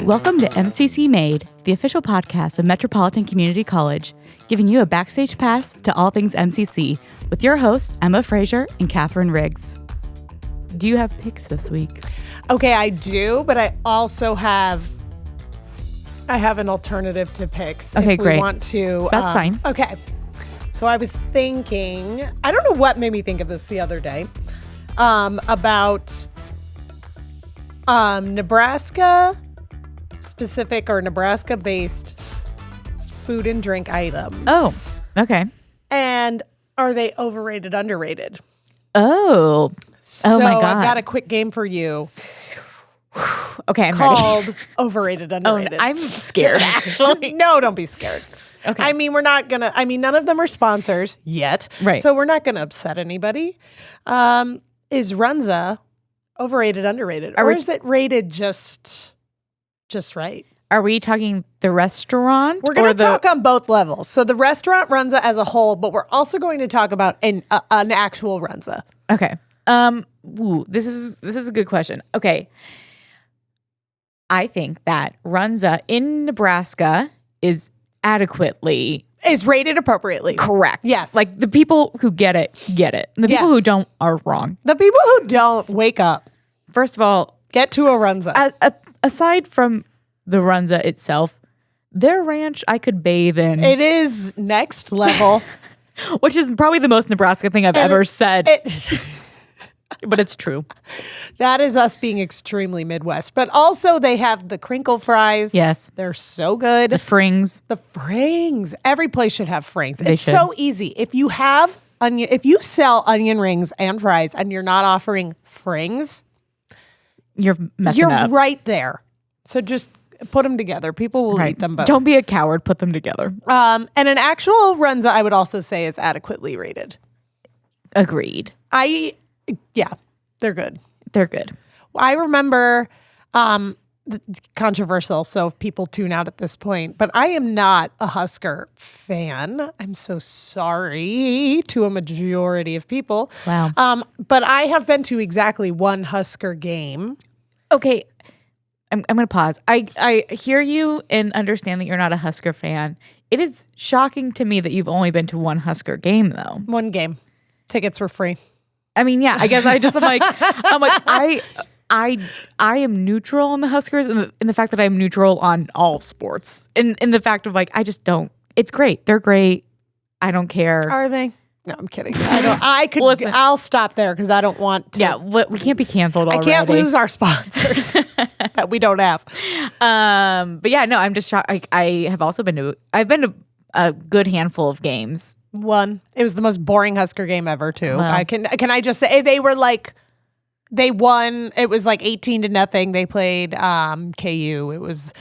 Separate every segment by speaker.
Speaker 1: Welcome to MCC Made, the official podcast of Metropolitan Community College, giving you a backstage pass to all things MCC with your hosts, Emma Frazier and Katherine Riggs. Do you have picks this week?
Speaker 2: Okay, I do, but I also have an alternative to picks.
Speaker 1: Okay,
Speaker 2: if we
Speaker 1: great.
Speaker 2: Want to?
Speaker 1: That's fine.
Speaker 2: Okay, so I was thinking. I don't know what made me think of this the other day. About Nebraska specific or Nebraska based food and drink items.
Speaker 1: Oh, okay.
Speaker 2: And are they overrated, underrated?
Speaker 1: Oh
Speaker 2: So
Speaker 1: my God.
Speaker 2: I've got a quick game for you
Speaker 1: Okay, I'm
Speaker 2: called
Speaker 1: ready.
Speaker 2: Overrated, Underrated.
Speaker 1: I'm scared, actually.
Speaker 2: No, don't be scared.
Speaker 1: Okay.
Speaker 2: I mean, none of them are sponsors yet.
Speaker 1: Right.
Speaker 2: So we're not going to upset anybody. Is Runza overrated, underrated? Or is it rated just right?
Speaker 1: Are we talking the restaurant?
Speaker 2: We're going to talk on both levels. So the restaurant Runza as a whole, but we're also going to talk about an actual Runza.
Speaker 1: Okay. This is a good question. Okay. I think that Runza in Nebraska is
Speaker 2: rated appropriately.
Speaker 1: correct.
Speaker 2: Yes.
Speaker 1: Like the people who get it. And the people who don't are wrong.
Speaker 2: The people who don't, wake up.
Speaker 1: First of all,
Speaker 2: Get to a Runza.
Speaker 1: aside from the Runza itself, their ranch I could bathe in.
Speaker 2: It is next level.
Speaker 1: Which is probably the most Nebraska thing I've ever said. But it's true.
Speaker 2: That is us being extremely Midwest. But also they have the crinkle fries.
Speaker 1: Yes.
Speaker 2: They're so good.
Speaker 1: The frings.
Speaker 2: The frings. Every place should have frings.
Speaker 1: They
Speaker 2: It's
Speaker 1: should.
Speaker 2: so easy. If you sell onion rings and fries and you're not offering frings,
Speaker 1: You're messing
Speaker 2: you're
Speaker 1: up.
Speaker 2: right there. So just put them together. People will eat them both.
Speaker 1: Don't be a coward. Put them together.
Speaker 2: And an actual Runza, I would also say, is adequately rated.
Speaker 1: Agreed.
Speaker 2: They're good.
Speaker 1: They're good.
Speaker 2: I remember controversial, so if people tune out at this point, but I am not a Husker fan. I'm so sorry to a majority of people.
Speaker 1: Wow.
Speaker 2: But I have been to exactly one Husker game.
Speaker 1: Okay. I'm going to pause. I hear you and understand that you're not a Husker fan. It is shocking to me that you've only been to one Husker game, though.
Speaker 2: One game. Tickets were free.
Speaker 1: I mean, yeah, I guess I just, I am neutral on the Huskers in the fact that I'm neutral on all sports. In the fact of I just don't. It's great. They're great. I don't care.
Speaker 2: Are they? No, I'm kidding.
Speaker 1: Listen.
Speaker 2: I'll stop there because I don't want to.
Speaker 1: Yeah, we can't be canceled already.
Speaker 2: I can't lose our sponsors that we don't have.
Speaker 1: But yeah, no, I'm just shocked. I've been to a good handful of games.
Speaker 2: One. It was the most boring Husker game ever, too.
Speaker 1: Wow.
Speaker 2: Can I just say they won. It was 18-0. They played KU. It was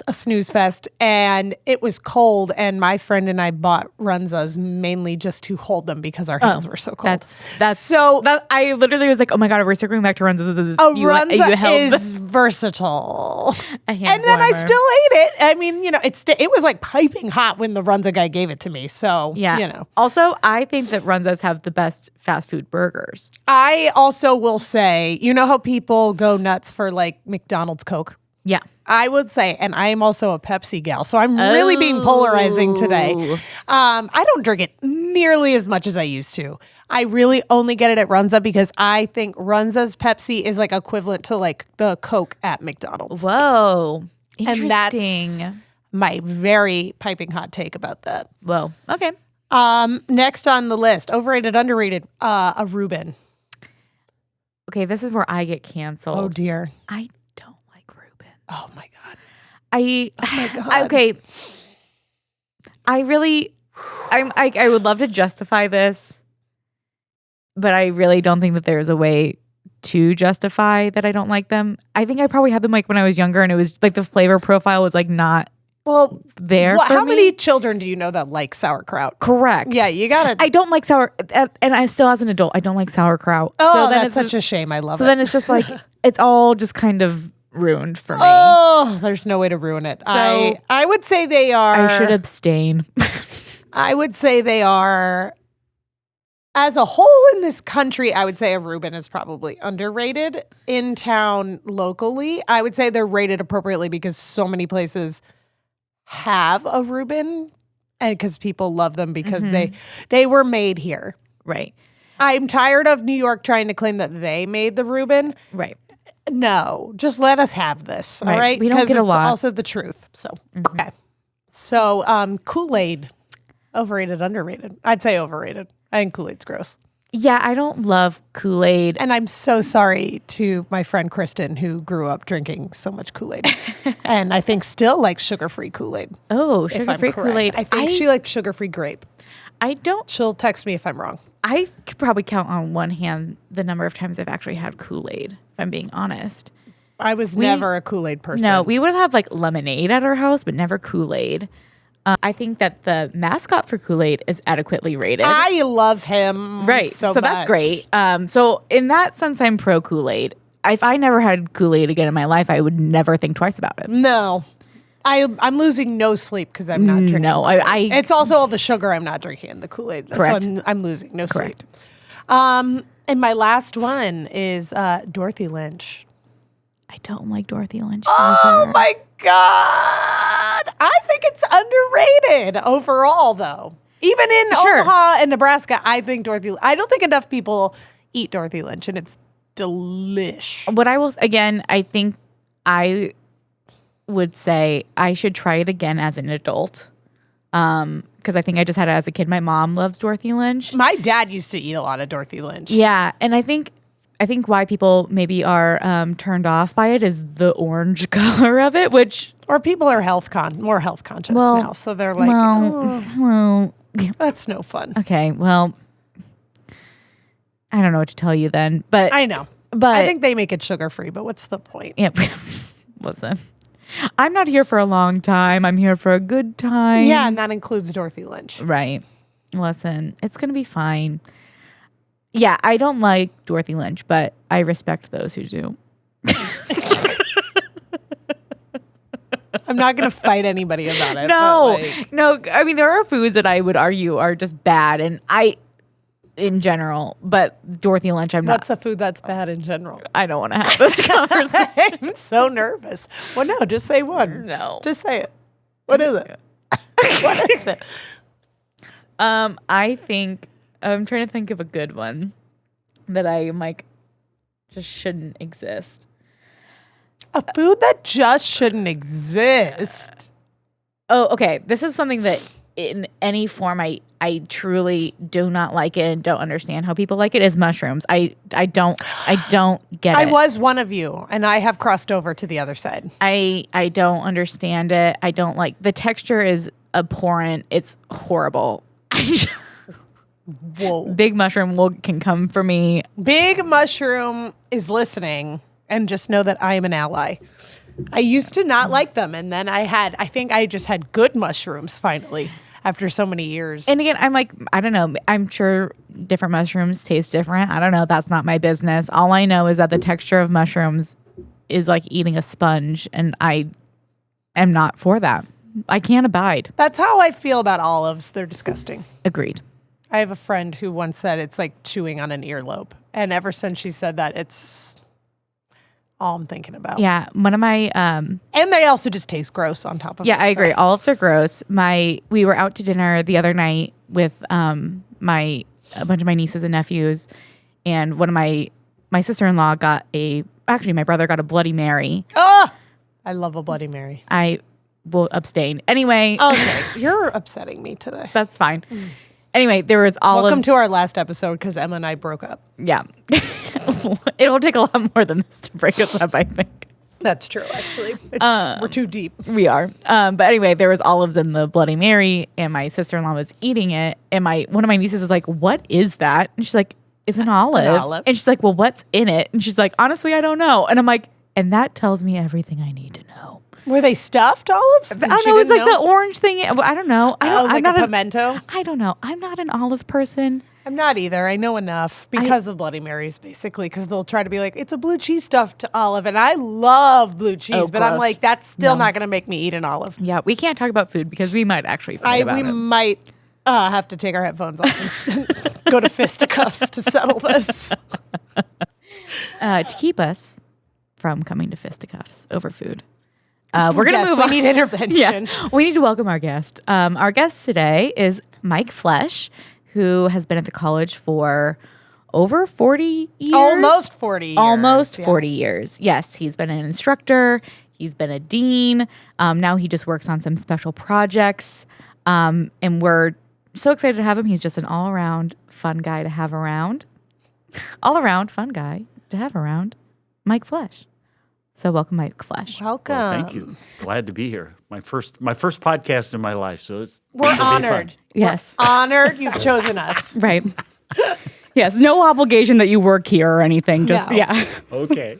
Speaker 2: a snooze fest, and it was cold. And my friend and I bought Runzas mainly just to hold them because our hands were so cold.
Speaker 1: I literally was like, oh my God, we're circling back to Runzas.
Speaker 2: Runza is versatile. And then I still ate it. I mean, it was piping hot when the Runza guy gave it to me. So,
Speaker 1: yeah. Also, I think that Runzas have the best fast food burgers.
Speaker 2: I also will say, you know how people go nuts for McDonald's Coke?
Speaker 1: Yeah.
Speaker 2: I would say, and I am also a Pepsi gal, so I'm really being polarizing today. I don't drink it nearly as much as I used to. I really only get it at Runza because I think Runza's Pepsi is equivalent to the Coke at McDonald's.
Speaker 1: Whoa. Interesting.
Speaker 2: And that's my very piping hot take about that.
Speaker 1: Whoa. Okay.
Speaker 2: Next on the list, overrated, underrated, a Reuben.
Speaker 1: Okay, this is where I get canceled.
Speaker 2: Oh dear.
Speaker 1: I don't like Reubens.
Speaker 2: Oh my God.
Speaker 1: I would love to justify this, but I really don't think that there's a way to justify that I don't like them. I think I probably had them when I was younger, and it was the flavor profile was not there.
Speaker 2: How many children do you know that like sauerkraut?
Speaker 1: Correct.
Speaker 2: Yeah, you got it.
Speaker 1: I don't like and I still as an adult I don't like sauerkraut.
Speaker 2: Oh,
Speaker 1: so then
Speaker 2: that's such a shame. I love it.
Speaker 1: So then it's just it's all just kind of ruined for me.
Speaker 2: Oh, there's no way to ruin it.
Speaker 1: So
Speaker 2: I would say they are.
Speaker 1: I should abstain.
Speaker 2: I would say they are as a whole in this country, I would say a Reuben is probably underrated. In town locally, I would say they're rated appropriately because so many places have a Reuben and because people love them because they were made here.
Speaker 1: Right.
Speaker 2: I'm tired of New York trying to claim that they made the Reuben.
Speaker 1: Right.
Speaker 2: No, just let us have this. All right.
Speaker 1: We don't get a lot.
Speaker 2: It's also the truth. So, okay. So, Kool-Aid, overrated, underrated. I'd say overrated. I think Kool-Aid's gross.
Speaker 1: Yeah, I don't love Kool-Aid.
Speaker 2: And I'm so sorry to my friend Kristen, who grew up drinking so much Kool-Aid. And I think still likes sugar-free Kool-Aid.
Speaker 1: Oh, sugar-free Kool-Aid.
Speaker 2: I think she liked sugar-free grape.
Speaker 1: I don't.
Speaker 2: She'll text me if I'm wrong.
Speaker 1: I could probably count on one hand the number of times I've actually had Kool-Aid, if I'm being honest.
Speaker 2: I was never a Kool-Aid person.
Speaker 1: No, we would have like lemonade at our house, but never Kool-Aid. I think that the mascot for Kool-Aid is adequately rated.
Speaker 2: I love him.
Speaker 1: Right. So that's great. So in that sense, I'm pro Kool-Aid. If I never had Kool-Aid again in my life, I would never think twice about it.
Speaker 2: No. I'm losing no sleep because I'm not drinking.
Speaker 1: No,
Speaker 2: it's also all the sugar I'm not drinking in the Kool-Aid.
Speaker 1: Correct.
Speaker 2: So I'm losing no
Speaker 1: Correct.
Speaker 2: sleep. And my last one is Dorothy Lynch.
Speaker 1: I don't like Dorothy Lynch.
Speaker 2: Oh
Speaker 1: either.
Speaker 2: my God. I think it's underrated overall, though. Even in Omaha and Nebraska, I don't think enough people eat Dorothy Lynch, and it's delish.
Speaker 1: What I will, again, I think I would say I should try it again as an adult. Because I think I just had it as a kid. My mom loves Dorothy Lynch.
Speaker 2: My dad used to eat a lot of Dorothy Lynch.
Speaker 1: Yeah, and I think why people maybe are turned off by it is the orange color of it,
Speaker 2: or people are more health conscious now, so they're like,
Speaker 1: well,
Speaker 2: that's no fun.
Speaker 1: Okay, well, I don't know what to tell you then, but
Speaker 2: I know, but I think they make it sugar free. But what's the point?
Speaker 1: Yeah, listen, I'm not here for a long time. I'm here for a good time.
Speaker 2: Yeah, and that includes Dorothy Lynch.
Speaker 1: Right. Listen, it's gonna be fine. Yeah, I don't like Dorothy Lynch, but I respect those who do.
Speaker 2: I'm not going to fight anybody about it.
Speaker 1: No. I mean, there are foods that I would argue are just bad, and in general, but Dorothy Lynch, I'm not.
Speaker 2: What's a food that's bad in general?
Speaker 1: I don't want to have this conversation.
Speaker 2: I'm so nervous. Well, no, just say one.
Speaker 1: No.
Speaker 2: Just say it. What is it? What is it?
Speaker 1: I think, I'm trying to think of a good one that I'm like, just shouldn't exist.
Speaker 2: A food that just shouldn't exist.
Speaker 1: Oh, okay. This is something that in any form I truly do not like it and don't understand how people like it is mushrooms. I don't get it.
Speaker 2: I was one of you, and I have crossed over to the other side.
Speaker 1: I don't understand it. I don't like the texture is abhorrent. It's horrible.
Speaker 2: Whoa.
Speaker 1: Big Mushroom can come for me.
Speaker 2: Big Mushroom is listening, and just know that I am an ally. I used to not like them, and then I think I just had good mushrooms finally after so many years.
Speaker 1: And again, I'm like, I don't know. I'm sure different mushrooms taste different. I don't know. That's not my business. All I know is that the texture of mushrooms is like eating a sponge, and I am not for that. I can't abide.
Speaker 2: That's how I feel about olives. They're disgusting.
Speaker 1: Agreed.
Speaker 2: I have a friend who once said it's like chewing on an earlobe. And ever since she said that, it's all I'm thinking about.
Speaker 1: Yeah. One of my...
Speaker 2: and they also just taste gross on top of it.
Speaker 1: Yeah, I agree. Olives are gross. We were out to dinner the other night with a bunch of my nieces and nephews. And one of my sister-in-law actually, my brother got a Bloody Mary.
Speaker 2: Oh! I love a Bloody Mary.
Speaker 1: I will abstain. Anyway.
Speaker 2: Okay. You're upsetting me today.
Speaker 1: That's fine. Anyway, there was olives.
Speaker 2: Welcome to our last episode because Emma and I broke up.
Speaker 1: Yeah. It'll take a lot more than this to break us up, I think.
Speaker 2: That's true, actually. We're too deep.
Speaker 1: We are. But anyway, there was olives in the Bloody Mary, and my sister-in-law was eating it. And one of my nieces was like, "What is that?" And she's like, "It's an olive." And she's like, "Well, what's in it?" And she's like, "Honestly, I don't know." And I'm like, and that tells me everything I need to know.
Speaker 2: Were they stuffed olives?
Speaker 1: I don't know. It was like the orange thing. I don't know.
Speaker 2: Like a pimento?
Speaker 1: I don't know. I'm not an olive person.
Speaker 2: I'm not either. I know enough because of Bloody Marys, basically, because they'll try to be like, it's a blue cheese stuffed olive. And I love blue cheese, but I'm like, that's still not going to make me eat an olive.
Speaker 1: Yeah, we can't talk about food because we might actually fight about it.
Speaker 2: We might have to take our headphones off and go to fisticuffs to settle this.
Speaker 1: To keep us from coming to fisticuffs over food. We're going to move on.
Speaker 2: We need intervention.
Speaker 1: Yeah, we need to welcome our guest. Our guest today is Mike Flesch, who has been at the college for over 40 years.
Speaker 2: Almost 40 years.
Speaker 1: Almost 40 years. Yes, he's been an instructor. He's been a dean. Now he just works on some special projects. And we're so excited to have him. He's just an all-around fun guy to have around. All-around fun guy to have around. Mike Flesch. So welcome, Mike Flesch.
Speaker 2: Welcome.
Speaker 3: Well, thank you. Glad to be here. My first podcast in my life. So
Speaker 2: We're honored.
Speaker 1: Yes.
Speaker 2: We're honored you've chosen us.
Speaker 1: Right. Yes. No obligation that you work here or anything. Just,
Speaker 2: No.
Speaker 1: yeah.
Speaker 3: Okay.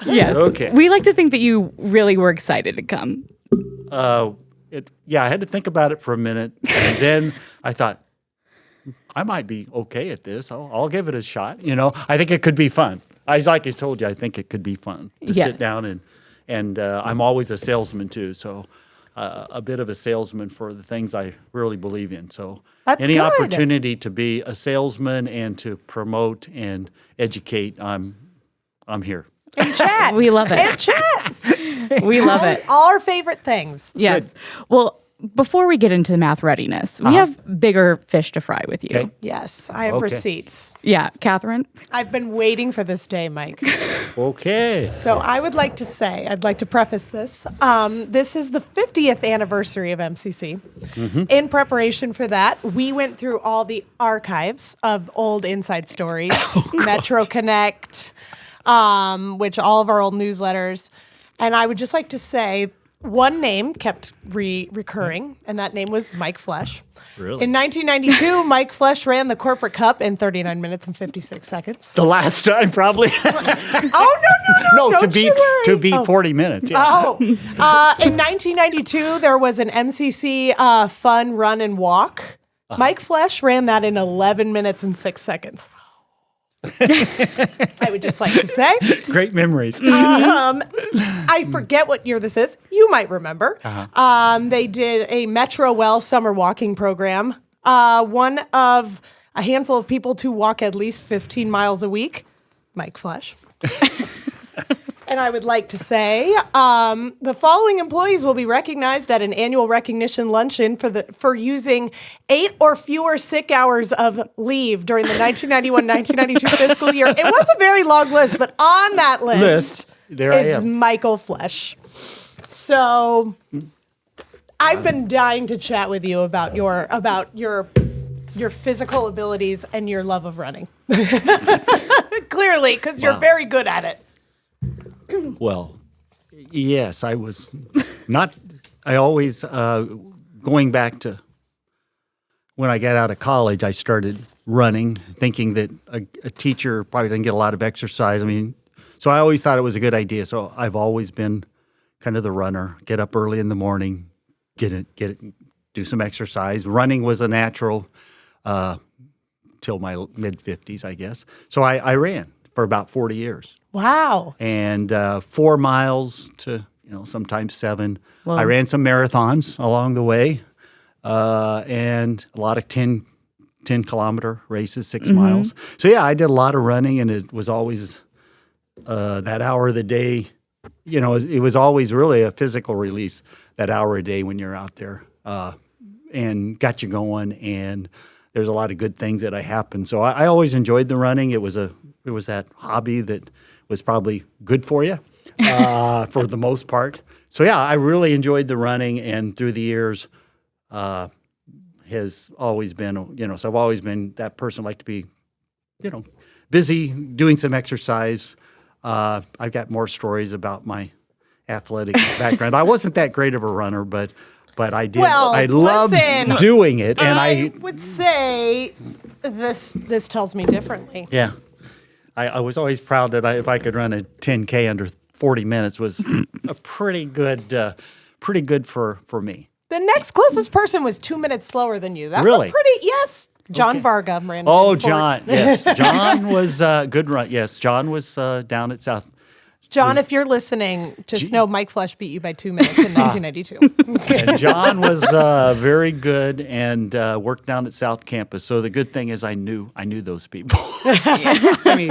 Speaker 1: Yes.
Speaker 3: Okay.
Speaker 1: We like to think that you really were excited to come.
Speaker 3: I had to think about it for a minute, and then I thought I might be okay at this. I'll give it a shot. I think it could be fun. I told you, I think it could be fun to sit down and I'm always a salesman too, so a bit of a salesman for the things I really believe in. So
Speaker 2: That's
Speaker 3: any
Speaker 2: good.
Speaker 3: opportunity to be a salesman and to promote and educate, I'm here.
Speaker 2: And chat.
Speaker 1: We love it.
Speaker 2: And chat.
Speaker 1: We love it.
Speaker 2: All our favorite things.
Speaker 1: Yes. Well, before we get into the math readiness, we have bigger fish to fry with you.
Speaker 3: Okay.
Speaker 2: Yes, I have
Speaker 3: Okay.
Speaker 2: receipts.
Speaker 1: Yeah, Katherine.
Speaker 2: I've been waiting for this day, Mike.
Speaker 3: Okay.
Speaker 2: So I would like to say, I'd like to preface this. This is the 50th anniversary of MCC. In preparation for that, we went through all the archives of old Inside Stories, Metro Connect, which all of our old newsletters. And I would just like to say one name kept recurring, and that name was Mike Flesch.
Speaker 3: Really?
Speaker 2: In 1992, Mike Flesch ran the Corporate Cup in 39 minutes and 56 seconds.
Speaker 3: The last time, probably.
Speaker 2: Oh, no,
Speaker 3: No,
Speaker 2: don't
Speaker 3: to
Speaker 2: you worry.
Speaker 3: beat 40 minutes. Yeah.
Speaker 2: Oh, in 1992, there was an MCC Fun Run and Walk. Mike Flesch ran that in 11 minutes and 6 seconds. I would just like to say.
Speaker 3: Great memories.
Speaker 2: I forget what year this is. You might remember. They did a Metro Well summer walking program. One of a handful of people to walk at least 15 miles a week. Mike Flesch. And I would like to say the following employees will be recognized at an annual recognition luncheon for using 8 or fewer sick hours of leave during the 1991-1992 fiscal year. It was a very long list, but on that list
Speaker 3: There I
Speaker 2: is
Speaker 3: am.
Speaker 2: Michael Flesch. So I've been dying to chat with you about your physical abilities and your love of running. Clearly, because you're
Speaker 3: Wow.
Speaker 2: very good at it.
Speaker 3: Well, yes, I was not. I always, going back to when I got out of college, I started running, thinking that a teacher probably didn't get a lot of exercise. I mean, so I always thought it was a good idea. So I've always been kind of the runner, get up early in the morning, get it, do some exercise. Running was a natural till my mid-50s, I guess. So I ran for about 40 years.
Speaker 2: Wow.
Speaker 3: And 4 miles to, sometimes 7.
Speaker 1: Wow.
Speaker 3: I ran some marathons along the way, and a lot of 10-kilometer races, 6 miles. So, yeah, I did a lot of running, and it was always that hour of the day. It was always really a physical release, that hour a day when you're out there, and got you going. And there's a lot of good things that happened. So I always enjoyed the running. It was that hobby that was probably good for you for the most part. So, yeah, I really enjoyed the running, and through the years has always been, so I've always been that person like to be, busy doing some exercise. I've got more stories about my athletic background. I wasn't that great of a runner, but I did.
Speaker 2: Well,
Speaker 3: I loved
Speaker 2: listen,
Speaker 3: doing it, and
Speaker 2: I would say this tells me differently.
Speaker 3: yeah. I was always proud that if I could run a 10K under 40 minutes was a pretty good for me.
Speaker 2: The next closest person was 2 minutes slower than you. That's
Speaker 3: Really?
Speaker 2: yes. John Varga ran.
Speaker 3: Oh,
Speaker 2: in
Speaker 3: John. Yes. John was good run. Yes. John was down at South
Speaker 2: John, if you're listening, just know Mike Flesch beat you by 2 minutes in 1992.
Speaker 3: And John was very good and worked down at South Campus. So the good thing is I knew those people. I mean,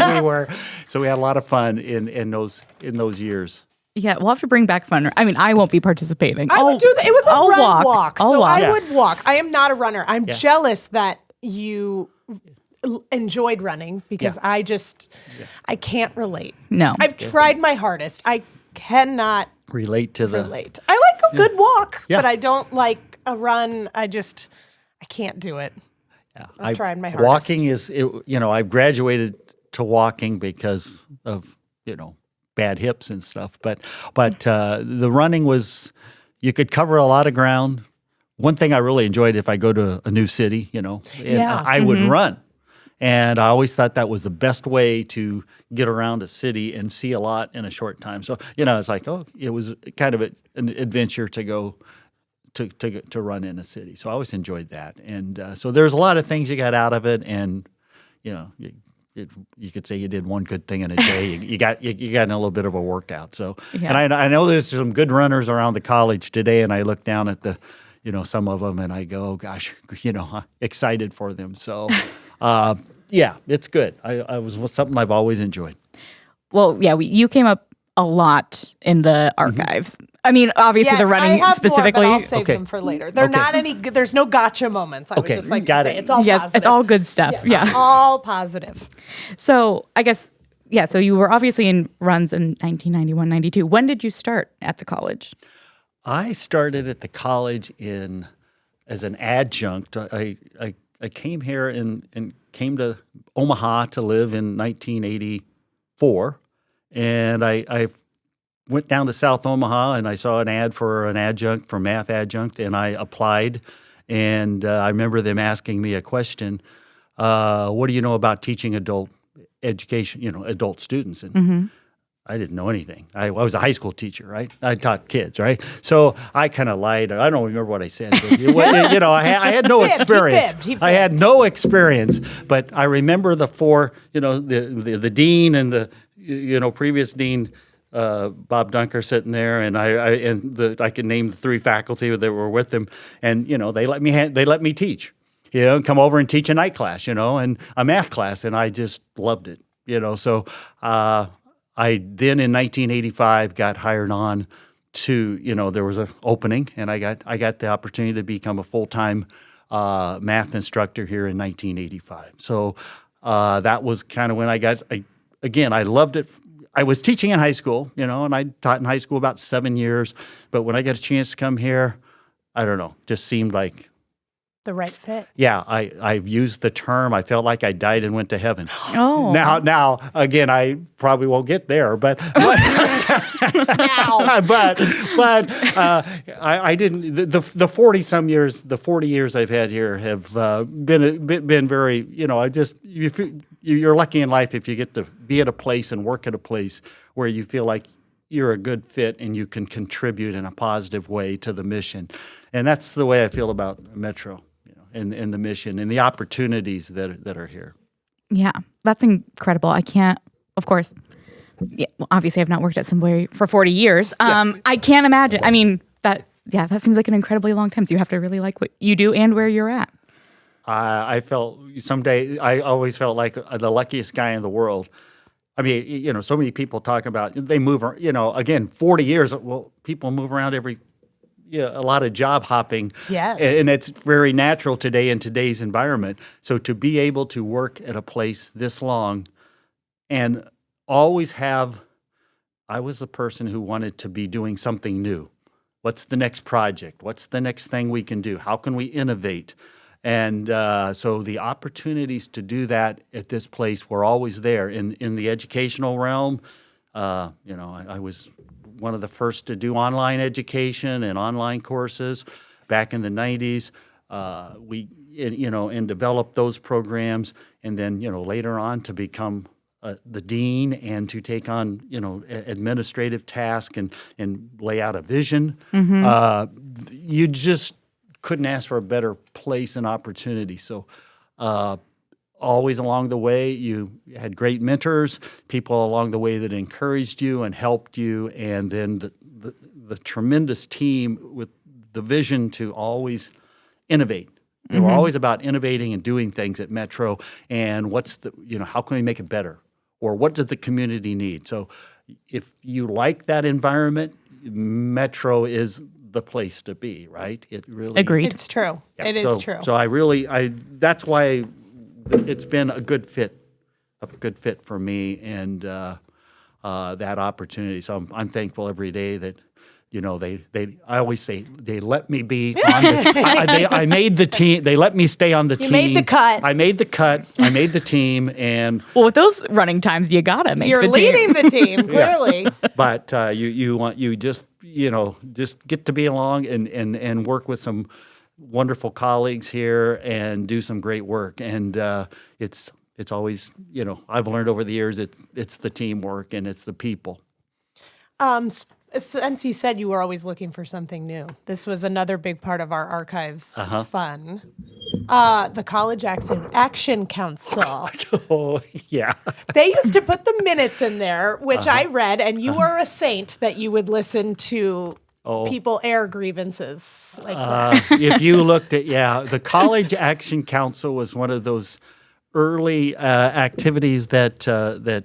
Speaker 3: we had a lot of fun in those years.
Speaker 1: Yeah, we'll have to bring back fun. I mean, I won't be participating.
Speaker 2: I would do that. It was a
Speaker 1: I'll
Speaker 2: walk.
Speaker 1: I'll
Speaker 2: So
Speaker 1: walk.
Speaker 2: I would walk. I am not a runner. I'm jealous that you enjoyed running because I can't relate.
Speaker 1: No.
Speaker 2: I've tried my hardest. I cannot
Speaker 3: Relate to the
Speaker 2: relate. I like a good walk,
Speaker 3: Yeah.
Speaker 2: but I don't like a run. I can't do it.
Speaker 3: Yeah,
Speaker 2: I've tried my hardest.
Speaker 3: Walking I've graduated to walking because of, bad hips and stuff. But the running was, you could cover a lot of ground. One thing I really enjoyed if I go to a new city, I would run. And I always thought that was the best way to get around a city and see a lot in a short time. So, it's like, it was kind of an adventure to go to run in a city. So I always enjoyed that. And so there's a lot of things you got out of it. And, you could say you did one good thing in a day. You got in a little bit of a workout. So, and I know there's some good runners around the college today, and I look down at the, some of them, and I go, oh gosh, excited for them. So, it's good. I was something I've always enjoyed.
Speaker 1: Well, yeah, you came up a lot in the archives. I mean, obviously the running
Speaker 2: I have
Speaker 1: specifically.
Speaker 2: More, but I'll save them for later. They're not any. There's no gotcha moments. I would just like to say it's all positive.
Speaker 1: It's all good stuff.
Speaker 2: Yes, all positive.
Speaker 1: So I guess, so you were obviously in runs in 1991, 92. When did you start at the college?
Speaker 3: I started at the college as an adjunct. I came here and came to Omaha to live in 1984, and I went down to South Omaha and I saw an ad for an adjunct, for math adjunct, and I applied. And I remember them asking me a question, what do you know about teaching adult education, adult students? And I didn't know anything. I was a high school teacher, right? I taught kids, right? So I kind of lied. I don't remember what I said. But, I had no experience.
Speaker 2: He fibbed.
Speaker 3: I had no experience. But I remember the four, the dean and the, previous dean, Bob Dunker sitting there, and I could name the three faculty that were with him, and they let me teach, come over and teach a night class, and a math class, and I just loved it, So I then in 1985 got hired on to, there was an opening, and I got the opportunity to become a full-time math instructor here in 1985. So that was kind of when I loved it. I was teaching in high school, and I taught in high school about 7 years. But when I got a chance to come here, I don't know, just seemed like
Speaker 2: the right fit.
Speaker 3: Yeah, I've used the term. I felt like I died and went to heaven.
Speaker 1: Oh,
Speaker 3: now again, I probably won't get there, but I didn't. The 40-some years, the 40 years I've had here have been very. You're lucky in life if you get to be at a place and work at a place where you feel like you're a good fit and you can contribute in a positive way to the mission. And that's the way I feel about Metro, and the mission and the opportunities that are here.
Speaker 1: Yeah, that's incredible. I can't, of course, obviously I've not worked at somewhere for 40 years. I can't imagine. I mean, that seems like an incredibly long time. So you have to really like what you do and where you're at.
Speaker 3: I always felt like the luckiest guy in the world. I mean, so many people talk about, they move, again, 40 years, well, people move around a lot of job hopping.
Speaker 2: Yes.
Speaker 3: And it's very natural today in today's environment. So to be able to work at a place this long and always I was the person who wanted to be doing something new. What's the next project? What's the next thing we can do? How can we innovate? And so the opportunities to do that at this place were always there. In the educational realm, I was one of the first to do online education and online courses back in the 90s. And develop those programs, and then later on to become the dean and to take on administrative tasks and lay out a vision. You just couldn't ask for a better place and opportunity. So always along the way. You had great mentors, people along the way that encouraged you and helped you, and then the tremendous team with the vision to always innovate. They were always about innovating and doing things at Metro, and how can we make it better? Or what does the community need? So if you like that environment, Metro is the place to be, right? It really
Speaker 1: Agreed.
Speaker 2: It's true.
Speaker 3: Yeah,
Speaker 2: It is true.
Speaker 3: So that's why it's been a good fit for me, and that opportunity. So I'm thankful every day that, I always say they let me be on the, I made the team. They let me stay on the team.
Speaker 2: You made the cut.
Speaker 3: I made the cut. I made the team, and
Speaker 1: Well, with those running times, you gotta make
Speaker 2: You're
Speaker 1: the
Speaker 2: leading
Speaker 1: team.
Speaker 2: the team, clearly.
Speaker 3: but you just get to be along and work with some wonderful colleagues here and do some great work. And it's always, I've learned over the years it's the teamwork and it's the people.
Speaker 2: Since you said you were always looking for something new, this was another big part of our archives fun. The College Action Council.
Speaker 3: Oh, yeah.
Speaker 2: They used to put the minutes in there, which I read, and you were a saint that you would listen to people air grievances like that.
Speaker 3: If you looked at, the College Action Council was one of those early activities that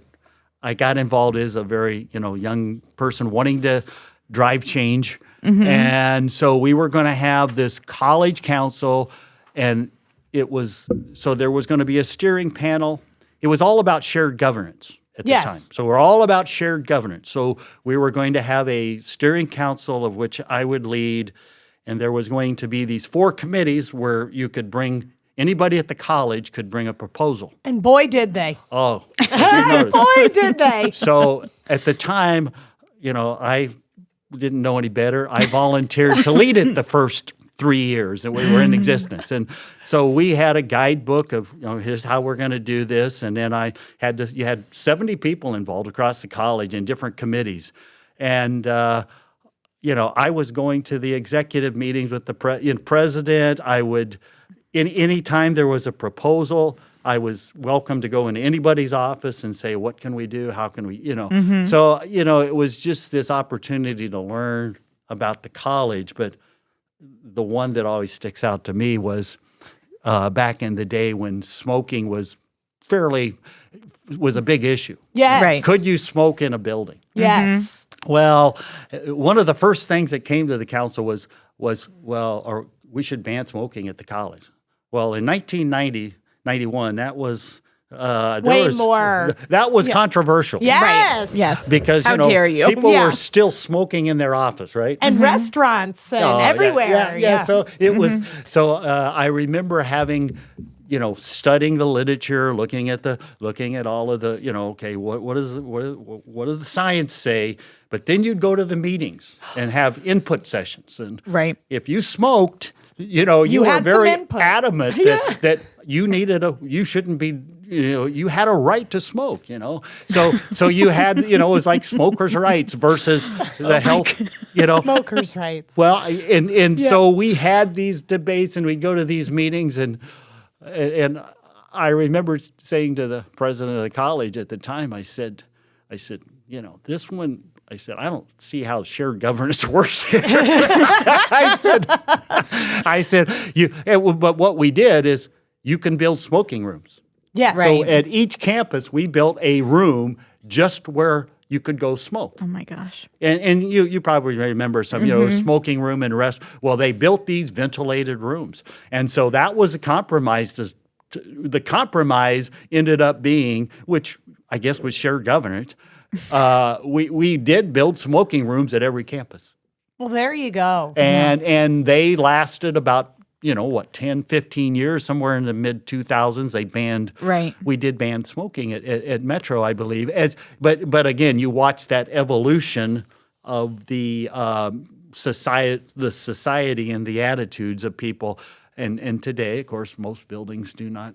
Speaker 3: I got involved as a very, young person wanting to drive change. And so we were going to have this college council, and there was going to be a steering panel. It was all about shared governance at the time. So we're all about shared governance. So we were going to have a steering council of which I would lead, and there was going to be these 4 committees where you could bring anybody at the college could bring a proposal.
Speaker 2: And boy, did they.
Speaker 3: Oh, boy,
Speaker 2: did they.
Speaker 3: So at the time, I didn't know any better. I volunteered to lead it the first 3 years that we were in existence. And so we had a guidebook of, here's how we're going to do this. And then you had 70 people involved across the college in different committees. And, I was going to the executive meetings with the president. I would... Any time there was a proposal, I was welcome to go into anybody's office and say, what can we do? How can we, So, it was just this opportunity to learn about the college. But the one that always sticks out to me was back in the day when smoking was a big issue.
Speaker 2: Yes.
Speaker 1: Right.
Speaker 3: Could you smoke in a building?
Speaker 2: Yes.
Speaker 3: Well, one of the first things that came to the council was we should ban smoking at the college. Well, in 1991, that was
Speaker 2: more.
Speaker 3: That was controversial.
Speaker 2: Yes.
Speaker 1: Right. Yes.
Speaker 3: Because
Speaker 1: How dare you?
Speaker 3: people were still smoking in their office, right?
Speaker 2: And restaurants and everywhere.
Speaker 3: Yeah. So it was. So I remember having, studying the literature, looking at all of the, okay, what does the science say? But then you'd go to the meetings and have input sessions, and if you smoked, you were very adamant that you shouldn't be. You had a right to smoke, So you had, it was like smokers' rights versus the health,
Speaker 2: Smokers' rights.
Speaker 3: Well, and so we had these debates, and we'd go to these meetings, and I remember saying to the president of the college at the time, I said, this one. I said, I don't see how shared governance works here. I said, but what we did is you can build smoking rooms.
Speaker 2: Yes.
Speaker 3: So at each campus, we built a room just where you could go smoke.
Speaker 1: Oh my gosh.
Speaker 3: And you probably remember some, smoking room and rest. Well, they built these ventilated rooms. And so that was a compromise. The compromise ended up being, which I guess was shared governance, we did build smoking rooms at every campus.
Speaker 2: Well, there you go.
Speaker 3: And they lasted about, 10, 15 years, somewhere in the mid-2000s. They banned, we did ban smoking at Metro, I believe. But again, you watch that evolution of the society and the attitudes of people. And today, of course, most buildings do not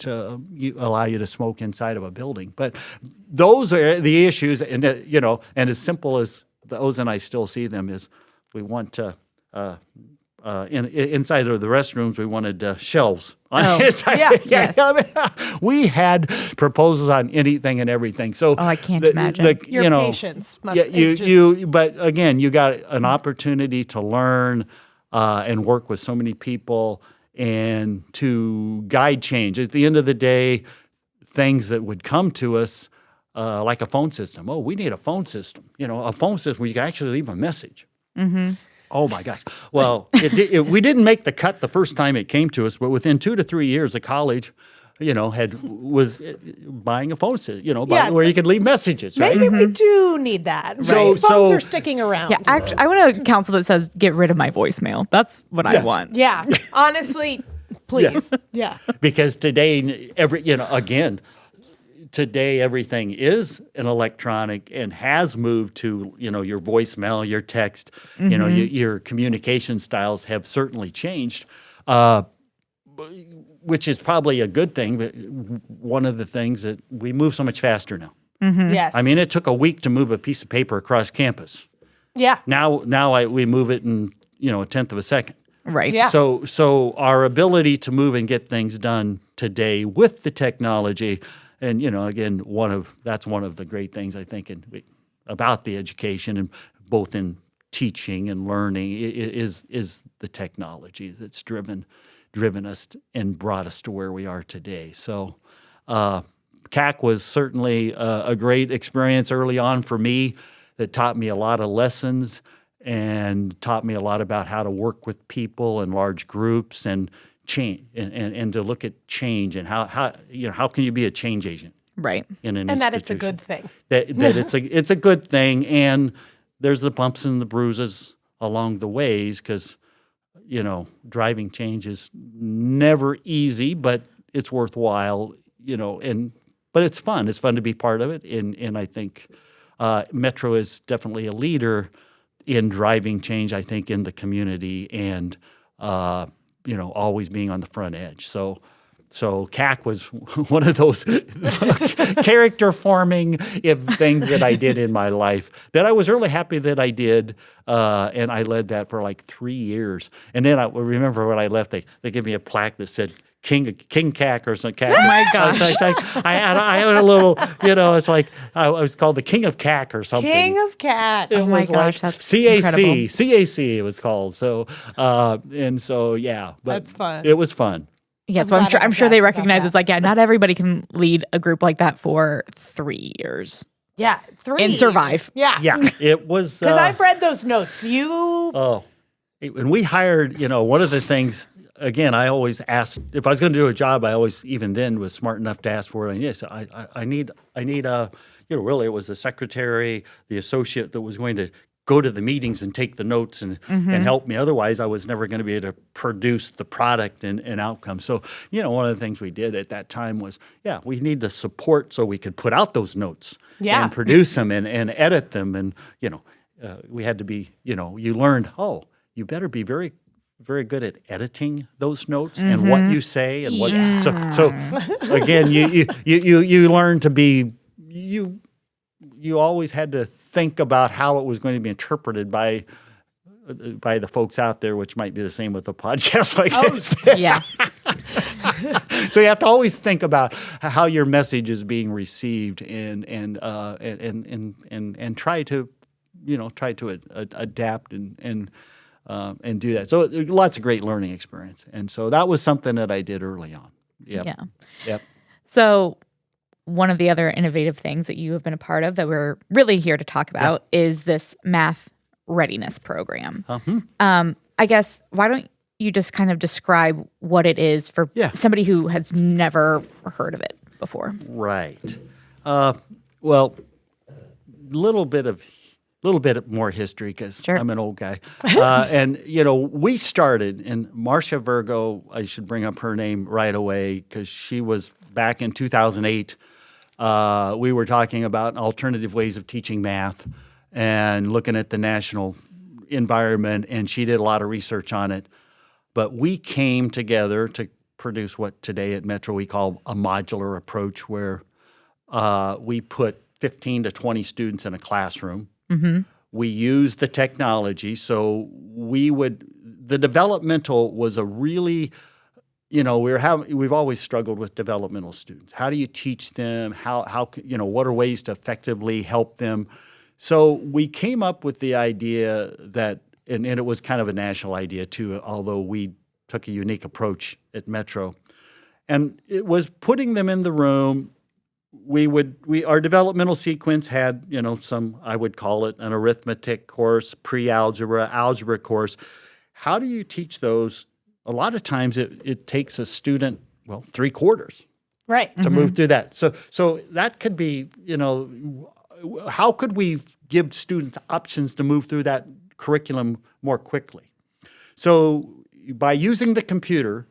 Speaker 3: allow you to smoke inside of a building. But those are the issues, and and as simple as those, and I still see them, is we want to inside of the restrooms, we wanted shelves.
Speaker 1: Inside.
Speaker 3: Yes. I mean, we had proposals on anything and everything. So
Speaker 1: I can't imagine.
Speaker 2: Your patience must.
Speaker 3: But again, you got an opportunity to learn and work with so many people and to guide change. At the end of the day, things that would come to us like a phone system. Oh, we need a phone system. A phone system where you can actually leave a message. Mm-hmm. Oh my gosh! Well, we didn't make the cut the first time it came to us, but within 2 to 3 years, the college, was buying a phone system, where you could leave messages. Right?
Speaker 2: Maybe we do need that. So phones are sticking around.
Speaker 1: Yeah, actually, I want a council that says get rid of my voicemail. That's what I want.
Speaker 2: Yeah, honestly, please. Yeah.
Speaker 3: Because today, today everything is an electronic and has moved to your voicemail, your text, your communication styles have certainly changed, which is probably a good thing. But one of the things that we move so much faster now.
Speaker 2: Mm-hmm. Yes,
Speaker 3: I mean it took a week to move a piece of paper across campus.
Speaker 2: Yeah.
Speaker 3: Now we move it in a tenth of a second.
Speaker 1: Right.
Speaker 2: Yeah.
Speaker 3: So our ability to move and get things done today with the technology. And again, that's one of the great things I think about the education, and both in teaching and learning, is the technology that's driven us and brought us to where we are today. So, CAC was certainly a great experience early on for me that taught me a lot of lessons and taught me a lot about how to work with people in large groups and change and to look at change and how can you be a change agent,
Speaker 1: right?
Speaker 3: In an
Speaker 2: and that it's a
Speaker 3: institution.
Speaker 2: good thing.
Speaker 3: That it's a good thing, and there's the bumps and the bruises along the ways because driving change is never easy, but it's worthwhile. But it's fun. It's fun to be part of it, and I think Metro is definitely a leader in driving change. I think in the community and. Always being on the front edge. So CAC was one of those character forming things that I did in my life that I was really happy that I did. And I led that for like 3 years. And then I remember when I left, they gave me a plaque that said King CAC or something.
Speaker 1: Oh my gosh.
Speaker 3: I had a little, it's like I was called the King of CAC or something.
Speaker 2: King of CAC.
Speaker 1: Oh my gosh, that's incredible.
Speaker 3: CAC it was called. So but
Speaker 2: that's fun.
Speaker 3: It was fun.
Speaker 1: Yeah, so I'm sure they recognize it's like, not everybody can lead a group like that for 3 years.
Speaker 2: Yeah, 3
Speaker 1: and survive.
Speaker 2: Yeah,
Speaker 3: it was
Speaker 2: because I've read those notes.
Speaker 3: When we hired, one of the things. Again, I always asked if I was going to do a job. I always, even then, was smart enough to ask for it. And yes, I need really it was the secretary, the associate that was going to go to the meetings and take the notes and help me. Otherwise, I was never going to be able to produce the product and outcome. So, one of the things we did at that time was, we need the support so we could put out those notes and produce them and edit them. And, we had to be, you learned, you better be very good at editing those notes and what you say and what. So again, you learn to be you always had to think about how it was going to be interpreted by the folks out there, which might be the same with a podcast like this.
Speaker 1: Yeah.
Speaker 3: So you have to always think about how your message is being received and try to adapt and do that. So lots of great learning experience. And so that was something that I did early on. Yep.
Speaker 1: Yeah.
Speaker 3: Yep.
Speaker 1: So one of the other innovative things that you have been a part of that we're really here to talk about is this math readiness program. I guess, why don't you just kind of describe what it is for somebody who has never heard of it before?
Speaker 3: Right. Well, little bit more history because I'm an old guy. And, we started, and Marcia Virgo, I should bring up her name right away because she was back in 2008. We were talking about alternative ways of teaching math and looking at the national environment, and she did a lot of research on it. But we came together to produce what today at Metro we call a modular approach where we put 15 to 20 students in a classroom. We use the technology, so the developmental was a really, we've always struggled with developmental students. How do you teach them? How what are ways to effectively help them? So we came up with the idea that, and it was kind of a national idea too, although we took a unique approach at Metro, and it was putting them in the room. Our developmental sequence had, some, I would call it an arithmetic course, pre-algebra, algebra course. How do you teach those? A lot of times it takes a student, 3/4
Speaker 2: Right.
Speaker 3: to move through that. So that could be, how could we give students options to move through that curriculum more quickly? So by using the computer,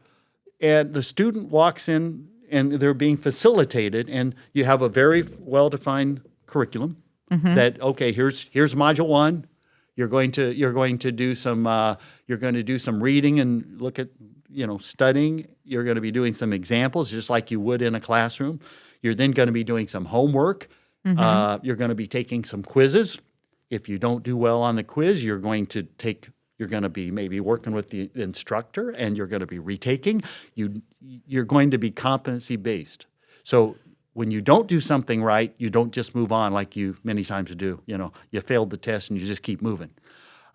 Speaker 3: and the student walks in and they're being facilitated, and you have a very well-defined curriculum that, okay, here's module 1. You're going to do some reading and look at, studying. You're going to be doing some examples just like you would in a classroom. You're then going to be doing some homework. You're going to be taking some quizzes. If you don't do well on the quiz, you're going to be maybe working with the instructor, and you're going to be retaking. You're going to be competency based. So when you don't do something right, you don't just move on like you many times do. You failed the test and you just keep moving.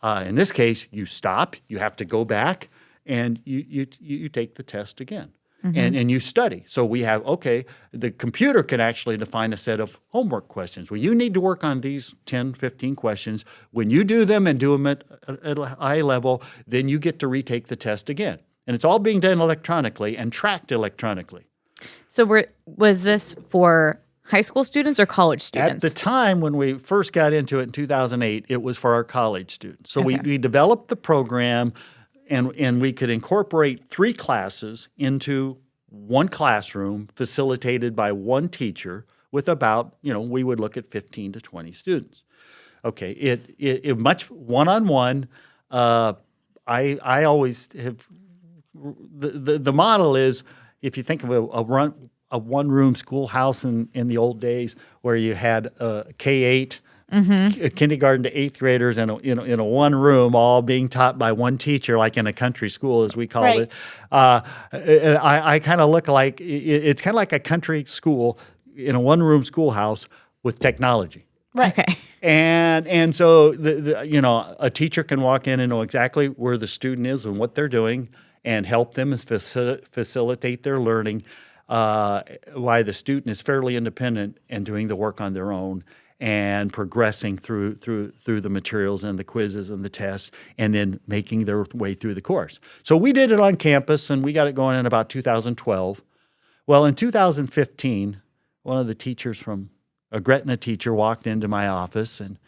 Speaker 3: In this case, you stop. You have to go back and you take the test again. And you study. So we have, the computer can actually define a set of homework questions. Well, you need to work on these 10, 15 questions. When you do them and do them at a high level, then you get to retake the test again. And it's all being done electronically and tracked electronically.
Speaker 1: So was this for high school students or college students?
Speaker 3: At the time when we first got into it in 2008, it was for our college students. So we developed the program, and we could incorporate 3 classes into one classroom facilitated by one teacher with about, we would look at 15 to 20 students. Okay, it much one-on-one. I always have, the model is, if you think of a one-room schoolhouse in the old days where you had K-8, kindergarten to 8th graders in a one room, all being taught by one teacher, like in a country school, as we call it. I kind of look like it's kind of like a country school in a one-room schoolhouse with technology.
Speaker 2: Right.
Speaker 1: Okay.
Speaker 3: And so a teacher can walk in and know exactly where the student is and what they're doing, and help them facilitate their learning. While the student is fairly independent and doing the work on their own, and progressing through the materials and the quizzes and the tests, and then making their way through the course. So we did it on campus, and we got it going in about 2012. Well, in 2015, one of the teachers a Gretna teacher walked into my office, and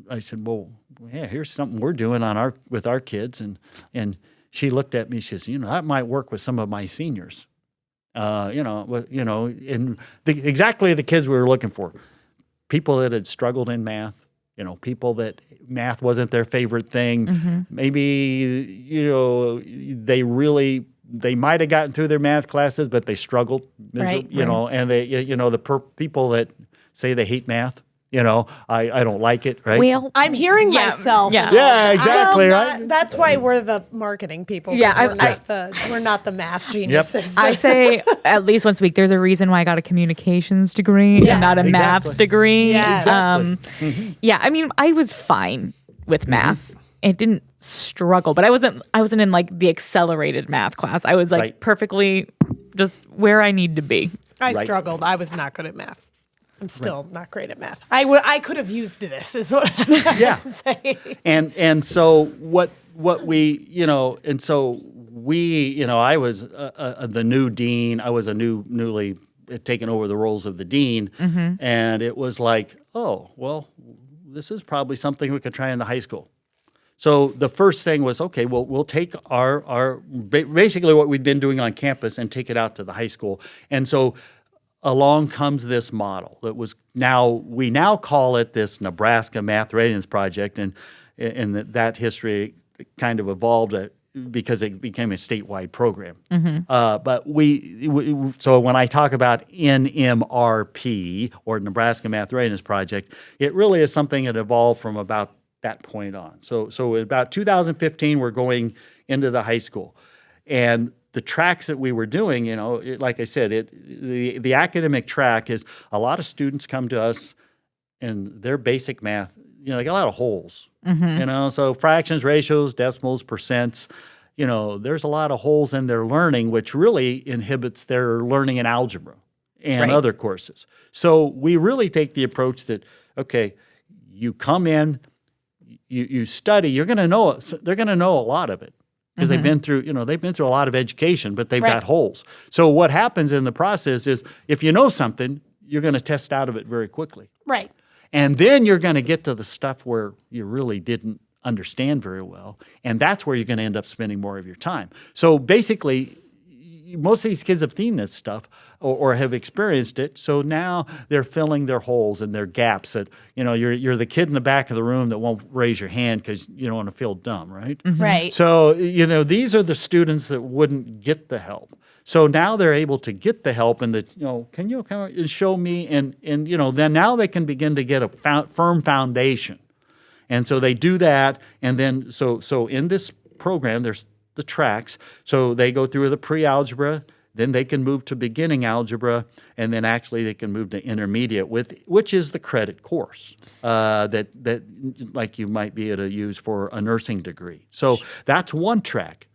Speaker 3: I said, well, yeah, here's something we're doing with our kids. And she looked at me, she says, that might work with some of my seniors. Exactly the kids we were looking for. People that had struggled in math, people that math wasn't their favorite thing. Maybe, they might have gotten through their math classes, but they struggled, and they, people that say they hate math, I don't like it, right?
Speaker 1: Well,
Speaker 2: I'm hearing myself.
Speaker 3: Yeah, exactly, right?
Speaker 2: That's why we're the marketing people.
Speaker 1: Yeah,
Speaker 2: we're not the math geniuses.
Speaker 1: Yep. I say at least once a week. There's a reason why I got a communications degree and not a math degree.
Speaker 2: Yeah,
Speaker 3: exactly.
Speaker 1: Yeah, I mean, I was fine with math. It didn't struggle, but I wasn't in like the accelerated math class. I was like perfectly just where I need to be.
Speaker 2: I struggled. I was not good at math. I'm still not great at math. I could have used this, is what I'm saying.
Speaker 3: And so what we, and so we, I was the new dean. I was newly taken over the roles of the dean, and it was like, oh, well, this is probably something we could try in the high school. So the first thing was, okay, well, we'll take our basically what we've been doing on campus and take it out to the high school. And so along comes this model that we now call it this Nebraska Math Readiness Project, and that history kind of evolved because it became a statewide program. But so when I talk about NMRP, or Nebraska Math Readiness Project, it really is something that evolved from about that point on. So about 2015, we're going into the high school. And the tracks that we were doing, like I said, the academic track is a lot of students come to us and their basic math, they got a lot of holes, so fractions, ratios, decimals, percents, there's a lot of holes in their learning, which really inhibits their learning in algebra and other courses. So we really take the approach that, okay, you come in, you study, you're going to know, they're going to know a lot of it. Because they've been through a lot of education, but they've got holes. So what happens in the process is if you know something, you're going to test out of it very quickly.
Speaker 2: Right.
Speaker 3: And then you're going to get to the stuff where you really didn't understand very well. And that's where you're going to end up spending more of your time. So basically, most of these kids have seen this stuff or have experienced it. So now they're filling their holes and their gaps that, you're the kid in the back of the room that won't raise your hand because you don't want to feel dumb, right?
Speaker 2: Right.
Speaker 3: So, these are the students that wouldn't get the help. So now they're able to get the help and can you come and show me? And then now they can begin to get a firm foundation. And so they do that. And then, so in this program, there's the tracks. So they go through the pre-algebra, then they can move to beginning algebra, and then actually they can move to intermediate, which is the credit course that like you might be able to use for a nursing degree. So that's one track.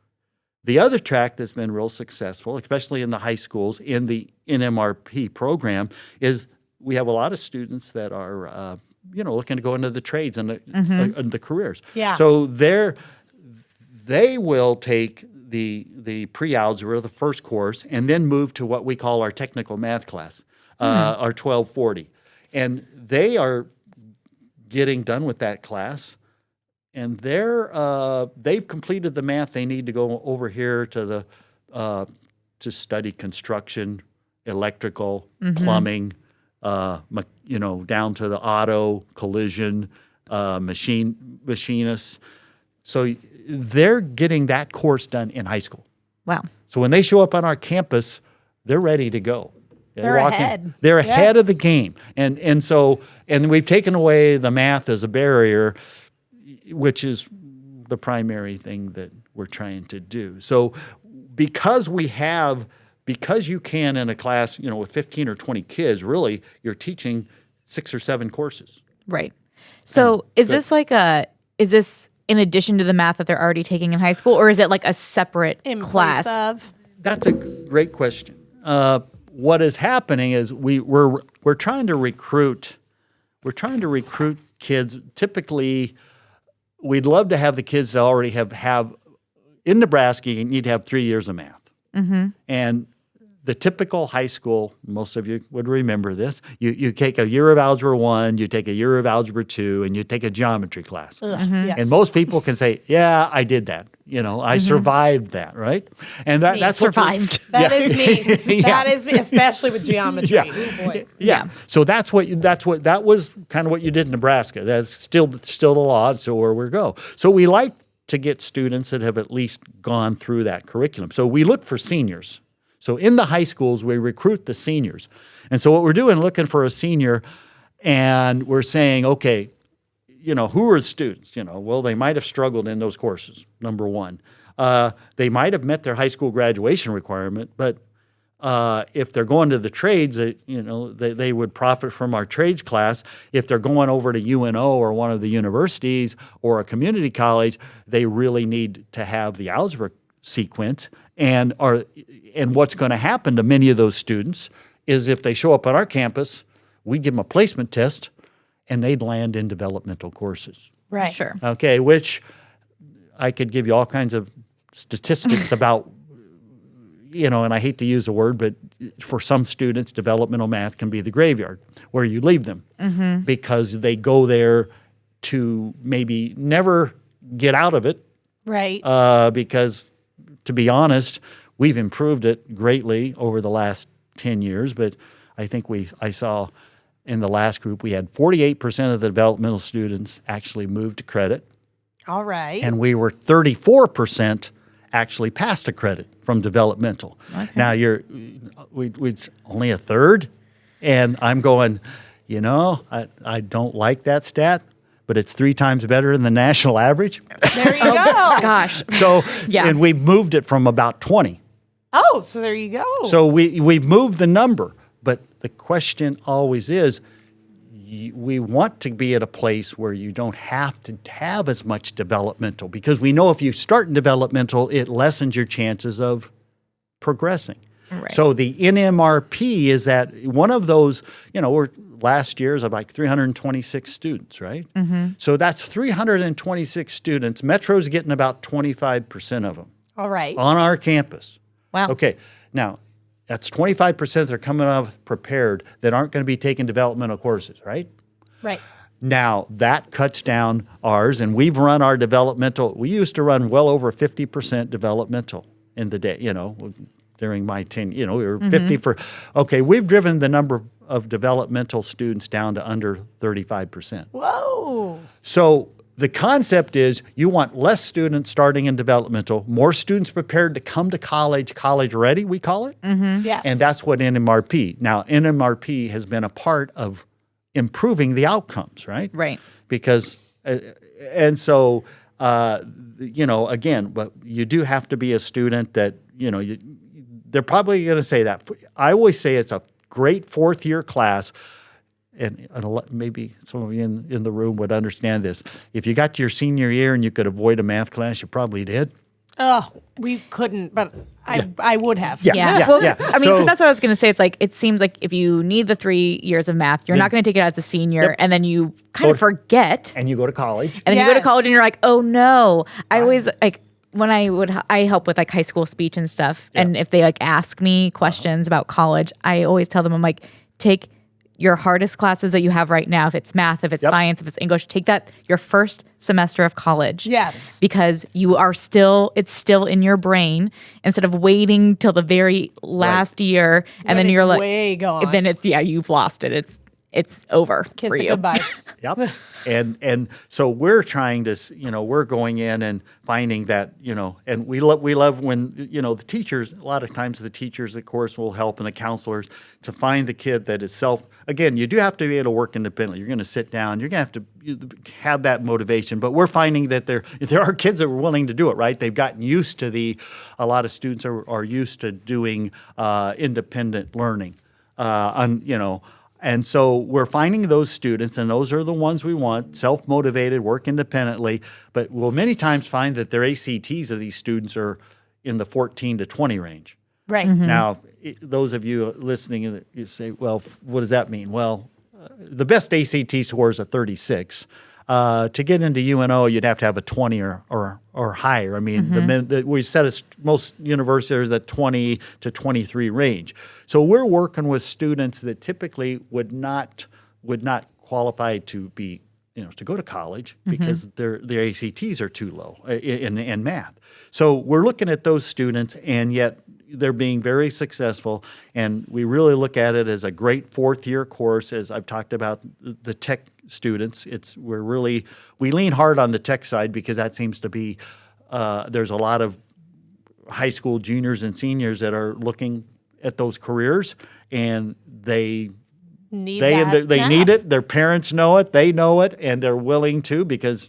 Speaker 3: The other track that's been real successful, especially in the high schools in the NMRP program, is we have a lot of students that are looking to go into the trades and the careers.
Speaker 2: Yeah.
Speaker 3: So they will take the pre-algebra, the first course, and then move to what we call our technical math class, our 1240. And they are getting done with that class, and they've completed the math they need to go over here to to study construction, electrical, plumbing, down to the auto, collision, machinists. So they're getting that course done in high school.
Speaker 1: Wow.
Speaker 3: So when they show up on our campus, they're ready to go.
Speaker 2: They're ahead.
Speaker 3: They're ahead of the game. And we've taken away the math as a barrier, which is the primary thing that we're trying to do. So because you can in a class, with 15 or 20 kids, really you're teaching 6 or 7 courses.
Speaker 1: Right. So is this in addition to the math that they're already taking in high school, or is it like a separate class?
Speaker 3: That's a great question. What is happening is we're trying to recruit. We're trying to recruit kids. Typically, we'd love to have the kids that already have in Nebraska. You need to have 3 years of math, and the typical high school, most of you would remember this, you take a year of Algebra 1, you take a year of Algebra 2, and you take a geometry class.
Speaker 2: Yes.
Speaker 3: And most people can say, yeah, I did that. I survived that, right? And that's
Speaker 1: survived.
Speaker 2: That is me. That is me, especially with geometry.
Speaker 3: Yeah.
Speaker 2: Oh, boy.
Speaker 3: Yeah. So that was kind of what you did in Nebraska. That's still the law, so where we go. So we like to get students that have at least gone through that curriculum. So we look for seniors. So in the high schools, we recruit the seniors. And so what we're doing, looking for a senior, and we're saying, okay, who are the students? Well, they might have struggled in those courses, number one. They might have met their high school graduation requirement, but if they're going to the trades, they would profit from our trades class. If they're going over to UNO or one of the universities or a community college, they really need to have the algebra sequence. And what's going to happen to many of those students is if they show up on our campus, we give them a placement test, and they'd land in developmental courses.
Speaker 2: Right.
Speaker 1: Sure.
Speaker 3: Okay, which I could give you all kinds of statistics about, and I hate to use the word, but for some students, developmental math can be the graveyard where you leave them because they go there to maybe never get out of it.
Speaker 2: Right.
Speaker 3: Because, to be honest, we've improved it greatly over the last 10 years, but I think I saw in the last group, we had 48% of the developmental students actually moved to credit.
Speaker 2: All right.
Speaker 3: And we were 34% actually passed a credit from developmental. Okay. Now it's only a third, and I'm going, I don't like that stat, but it's 3 times better than the national average.
Speaker 2: There you go.
Speaker 1: Gosh.
Speaker 3: So,
Speaker 1: Yeah.
Speaker 3: and we've moved it from about 20.
Speaker 2: Oh, so there you go.
Speaker 3: So we've moved the number, but the question always is, we want to be at a place where you don't have to have as much developmental, because we know if you start in developmental, it lessens your chances of progressing.
Speaker 1: Right.
Speaker 3: So the NMRP is that one of those, last year is like 326 students, right? So that's 326 students. Metro's getting about 25% of them
Speaker 2: All right.
Speaker 3: on our campus.
Speaker 1: Wow.
Speaker 3: Okay. Now, that's 25% that are coming off prepared that aren't going to be taking developmental courses, right?
Speaker 2: Right.
Speaker 3: Now, that cuts down ours, and we've run our developmental. We used to run well over 50% developmental in the day, during my 10, we were 50 for, okay, we've driven the number of developmental students down to under 35%.
Speaker 2: Whoa.
Speaker 3: So the concept is you want less students starting in developmental, more students prepared to come to college ready, we call it.
Speaker 2: Yes.
Speaker 3: And that's what NMRP. Now, NMRP has been a part of improving the outcomes, right?
Speaker 1: Right.
Speaker 3: Because, again, but you do have to be a student that, they're probably going to say that. I always say it's a great fourth-year class. And maybe some of you in the room would understand this. If you got to your senior year and you could avoid a math class, you probably did.
Speaker 2: Oh, we couldn't, but I would have.
Speaker 1: Yeah. Well,
Speaker 3: yeah.
Speaker 1: I mean, because that's what I was going to say. It's like, it seems like if you need the 3 years of math, you're not going to take it as a senior,
Speaker 3: Yep.
Speaker 1: and then you kind of forget.
Speaker 3: And you go to college.
Speaker 1: And then you go to
Speaker 2: Yes.
Speaker 1: college and you're like, oh no. I always when I help with like high school speech and stuff.
Speaker 3: Yeah.
Speaker 1: And if they like ask me questions about college, I always tell them, I'm like, take your hardest classes that you have right now. If it's math, if it's
Speaker 3: Yep.
Speaker 1: science, if it's English, take that your first semester of college.
Speaker 2: Yes.
Speaker 1: Because it's still in your brain, instead of waiting till the very last year. And
Speaker 2: When
Speaker 1: then you're
Speaker 2: it's
Speaker 1: like,
Speaker 2: way gone.
Speaker 1: then you've lost it. It's over
Speaker 2: Kiss
Speaker 1: for
Speaker 2: it
Speaker 1: you.
Speaker 2: goodbye.
Speaker 3: Yep. And so we're trying to, we're going in and finding that, and we love when, the teachers, a lot of times the teachers, of course, will help, and the counselors to find the kid that is again, you do have to be able to work independently. You're going to sit down, you're going to have that motivation, but we're finding that there are kids that are willing to do it, right? They've gotten used to a lot of students are used to doing independent learning, and so we're finding those students, and those are the ones we want, self-motivated, work independently, but we'll many times find that their ACTs of these students are in the 14 to 20 range.
Speaker 2: Right.
Speaker 3: Now, those of you listening, you say, well, what does that mean? Well, the best ACT score is a 36. To get into UNO, you'd have to have a 20 or higher. I mean, we said most universities at 20 to 23 range. So we're working with students that typically would not qualify to be, to go to college because their ACTs are too low in math. So we're looking at those students, and yet they're being very successful, and we really look at it as a great fourth-year course. As I've talked about the tech students, we lean hard on the tech side because that seems to be there's a lot of high school juniors and seniors that are looking at those careers, and they need it. Their parents know it, they know it, and they're willing to because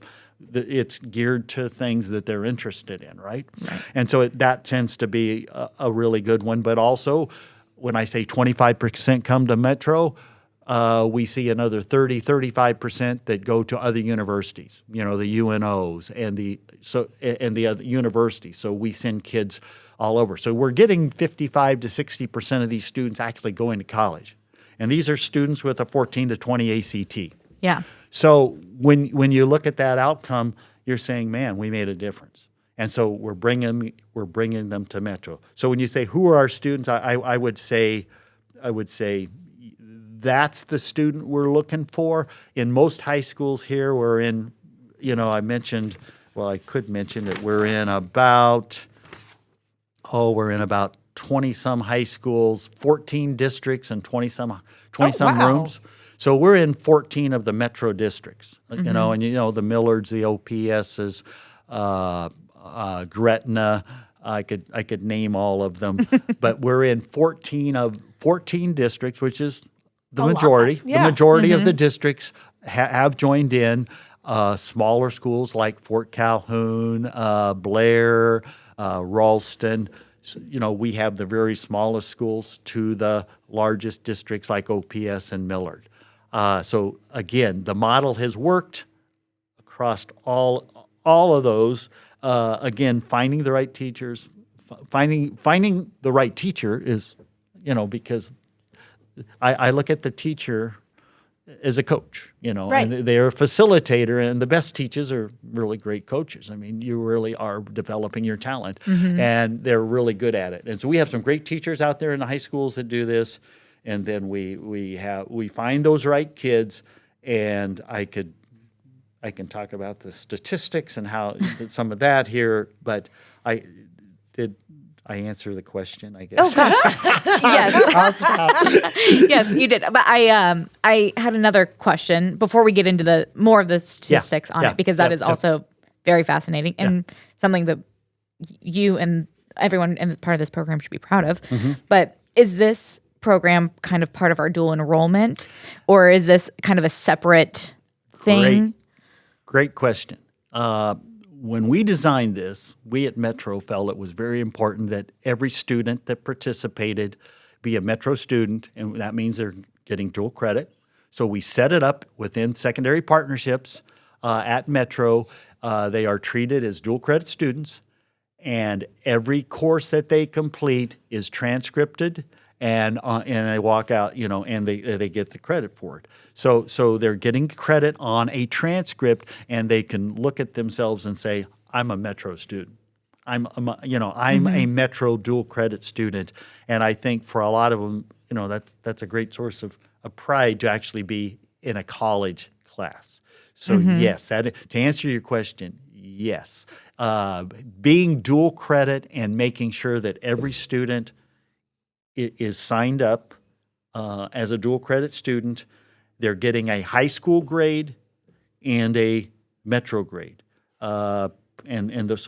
Speaker 3: it's geared to things that they're interested in, right? And so that tends to be a really good one. But also, when I say 25% come to Metro, we see another 35% that go to other universities, the UNOs and the other universities. So we send kids all over. So we're getting 55 to 60% of these students actually going to college. And these are students with a 14 to 20 ACT.
Speaker 1: Yeah.
Speaker 3: So when you look at that outcome, you're saying, man, we made a difference. And so we're bringing them to Metro. So when you say, who are our students, I would say that's the student we're looking for. In most high schools here, we're in, I could mention that we're in about 20-some high schools, 14 districts, and 20-some
Speaker 2: wow.
Speaker 3: rooms. So we're in 14 of the metro districts, and the Millards, the OPSs, Gretna. I could name all of them, but we're in 14 districts, which is the majority.
Speaker 2: Yeah.
Speaker 3: The majority of the districts have joined in. smaller schools like Fort Calhoun, Blair, Ralston. So, we have the very smallest schools to the largest districts like OPS and Millard. So again, the model has worked across all of those. Again, finding the right teachers, finding the right teacher is, because I look at the teacher as a coach,
Speaker 2: Right.
Speaker 3: and they're a facilitator, and the best teachers are really great coaches. I mean, you really are developing your talent, and they're really good at it. And so we have some great teachers out there in the high schools that do this, and then we find those right kids, and I can talk about the statistics and how some of that here, but did I answer the question, I guess?
Speaker 1: Oh gosh, yes.
Speaker 3: I'll stop.
Speaker 1: Yes, you did. But I had another question before we get into more of the statistics on it, because that is also very fascinating and something that you and everyone in part of this program should be proud of. But is this program kind of part of our dual enrollment, or is this kind of a separate thing?
Speaker 3: Great question. When we designed this, we at Metro felt it was very important that every student that participated be a Metro student, and that means they're getting dual credit. So we set it up within secondary partnerships at Metro. They are treated as dual credit students, and every course that they complete is transcripted, and they walk out, and they get the credit for it. So they're getting credit on a transcript, and they can look at themselves and say, "I'm a Metro student. I'm a Metro dual credit student." And I think for a lot of them, that's a great source of pride to actually be in a college class. So yes, to answer your question, yes, being dual credit and making sure that every student is signed up as a dual credit student. They're getting a high school grade and a Metro grade, so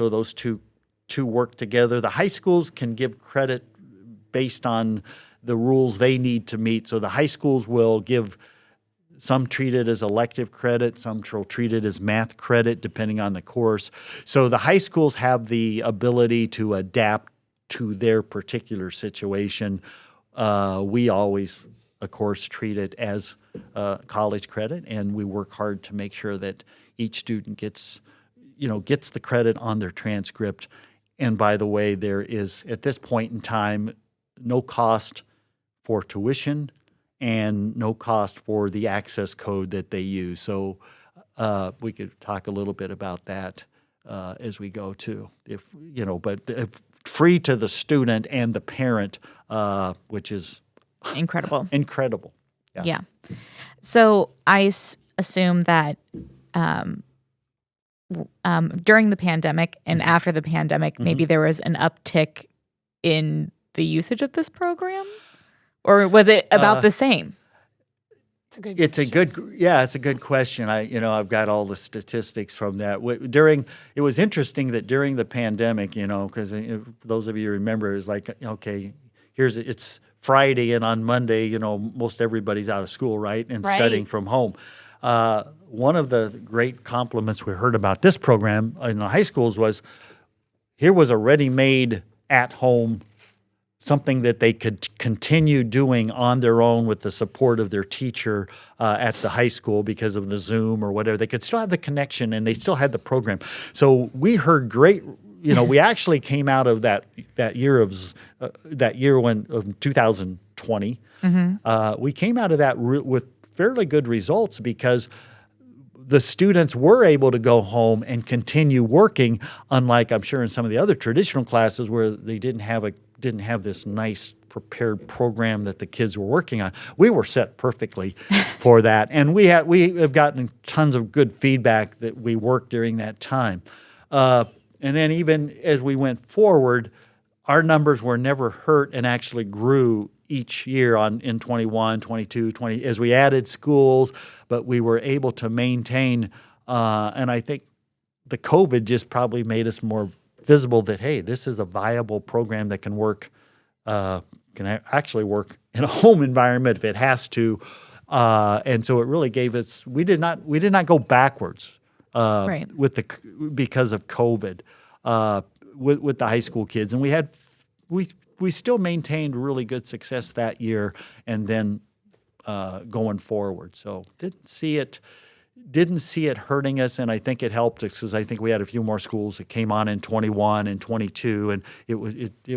Speaker 3: those two work together. The high schools can give credit based on the rules they need to meet. So the high schools will give some treat it as elective credit, some will treat it as math credit, depending on the course. So the high schools have the ability to adapt to their particular situation. We always, of course, treat it as college credit, and we work hard to make sure that each student gets the credit on their transcript. And by the way, there is, at this point in time, no cost for tuition and no cost for the access code that they use. So we could talk a little bit about that as we go too. But free to the student and the parent, which is
Speaker 1: Incredible.
Speaker 3: incredible.
Speaker 1: Yeah. So I assume that during the pandemic and after the pandemic, maybe there was an uptick in the usage of this program, or was it about the same?
Speaker 2: It's a good
Speaker 3: It's a good question. I've got all the statistics from that. It was interesting that during the pandemic, because those of you remember, it's like, okay, it's Friday, and on Monday, most everybody's out of school, right, and studying from home. One of the great compliments we heard about this program in the high schools was, here was a ready-made at-home, something that they could continue doing on their own with the support of their teacher at the high school because of the Zoom or whatever. They could still have the connection, and they still had the program. So we heard great. We actually came out of that year of 2020. We came out of that with fairly good results because the students were able to go home and continue working, unlike I'm sure in some of the other traditional classes where they didn't have this nice prepared program that the kids were working on. We were set perfectly for that, and we have gotten tons of good feedback that we worked during that time. And then even as we went forward, our numbers were never hurt and actually grew each year in 21, 22, 20, as we added schools, but we were able to maintain, and I think the COVID just probably made us more visible that, hey, this is a viable program that can work, actually work in a home environment if it has to. And so it really gave us, we did not go backwards.
Speaker 1: Right.
Speaker 3: because of COVID with the high school kids, and we still maintained really good success that year, and then going forward. So didn't see it hurting us, and I think it helped us because I think we had a few more schools that came on in 21 and 22, and it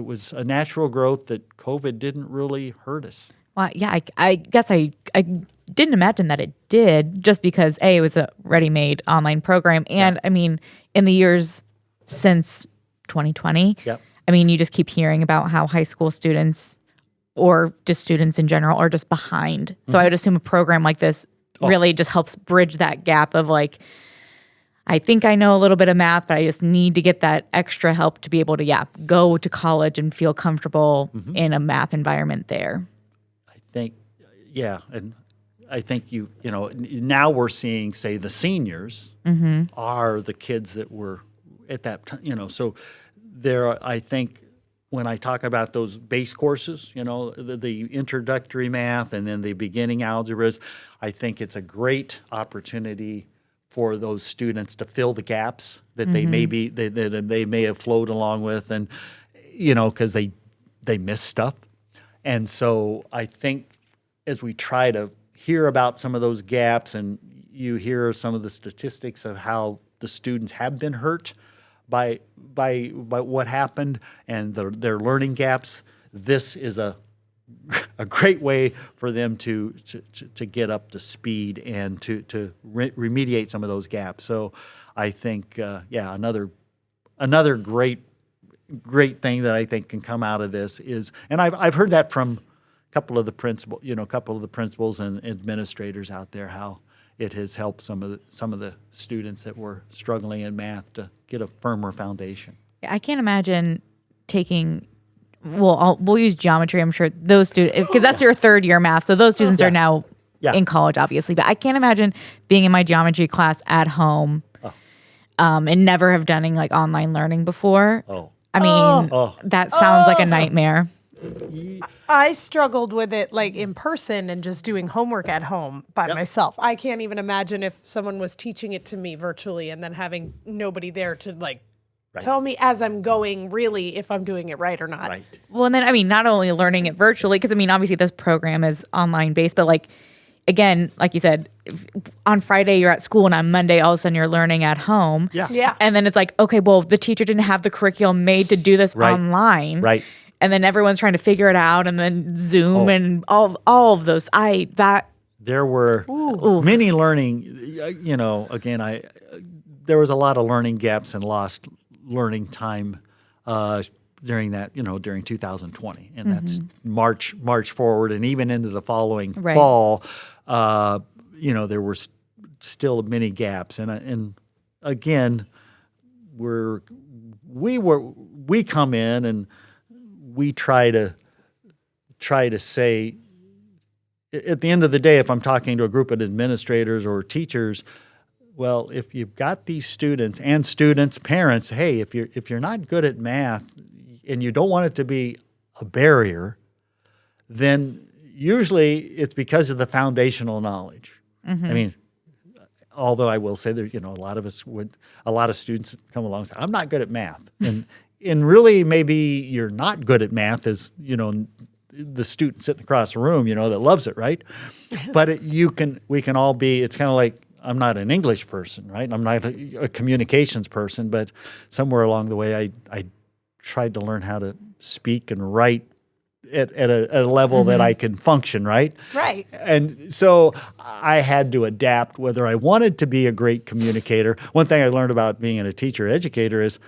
Speaker 3: was a natural growth that COVID didn't really hurt us.
Speaker 1: Well, yeah, I guess I didn't imagine that it did, just because it was a ready-made online program, and I mean, in the years since 2020,
Speaker 3: Yep.
Speaker 1: I mean, you just keep hearing about how high school students or just students in general are just behind. So I would assume a program like this really just helps bridge that gap of like, I think I know a little bit of math, but I just need to get that extra help to be able to, go to college and feel comfortable in a math environment there.
Speaker 3: I think, and I think now we're seeing, say, the seniors are the kids that were at that time, so I think when I talk about those base courses, the introductory math and then the beginning algebras, I think it's a great opportunity for those students to fill the gaps that they may have flowed along with, and because they miss stuff. And so I think as we try to hear about some of those gaps, and you hear some of the statistics of how the students have been hurt by what happened and their learning gaps, this is a great way for them to get up to speed and to remediate some of those gaps. So I think another great thing that I think can come out of this is, and I've heard that from a couple of the principals and administrators out there, how it has helped some of the students that were struggling in math to get a firmer foundation.
Speaker 1: I can't imagine taking. Well, we'll use geometry. I'm sure those students, because that's your third year math, so those students are now in college, obviously. But I can't imagine being in my geometry class at home, and never have done like online learning before. I mean, that sounds like a nightmare.
Speaker 2: I struggled with it like in person and just doing homework at home by myself. I can't even imagine if someone was teaching it to me virtually and then having nobody there to tell me as I'm going really if I'm doing it right or not.
Speaker 3: Right.
Speaker 1: Well, and then, I mean, not only learning it virtually, because I mean, obviously this program is online based, but like, again, like you said, on Friday you're at school and on Monday all of a sudden you're learning at home.
Speaker 2: Yeah.
Speaker 1: And then it's like, okay, well, the teacher didn't have the curriculum made to do this online.
Speaker 3: Right.
Speaker 1: And then everyone's trying to figure it out, and then Zoom and all of those.
Speaker 3: There were many learning, again, there was a lot of learning gaps and lost learning time during that, during 2020. And that's March forward and even into the following fall, there were still many gaps. And again, we come in and we try to say, at the end of the day, if I'm talking to a group of administrators or teachers, well, if you've got these students, parents, hey, if you're not good at math and you don't want it to be a barrier, then usually it's because of the foundational knowledge. I mean, although I will say that, a lot of students come along and say, I'm not good at math. And really, maybe you're not good at math as, the student sitting across the room, that loves it, right? But we can all be, it's kind of like, I'm not an English person, right? I'm not a communications person, but somewhere along the way, I tried to learn how to speak and write at a level that I can function, right?
Speaker 2: Right.
Speaker 3: And so I had to adapt whether I wanted to be a great communicator. One thing I learned about being a teacher educator is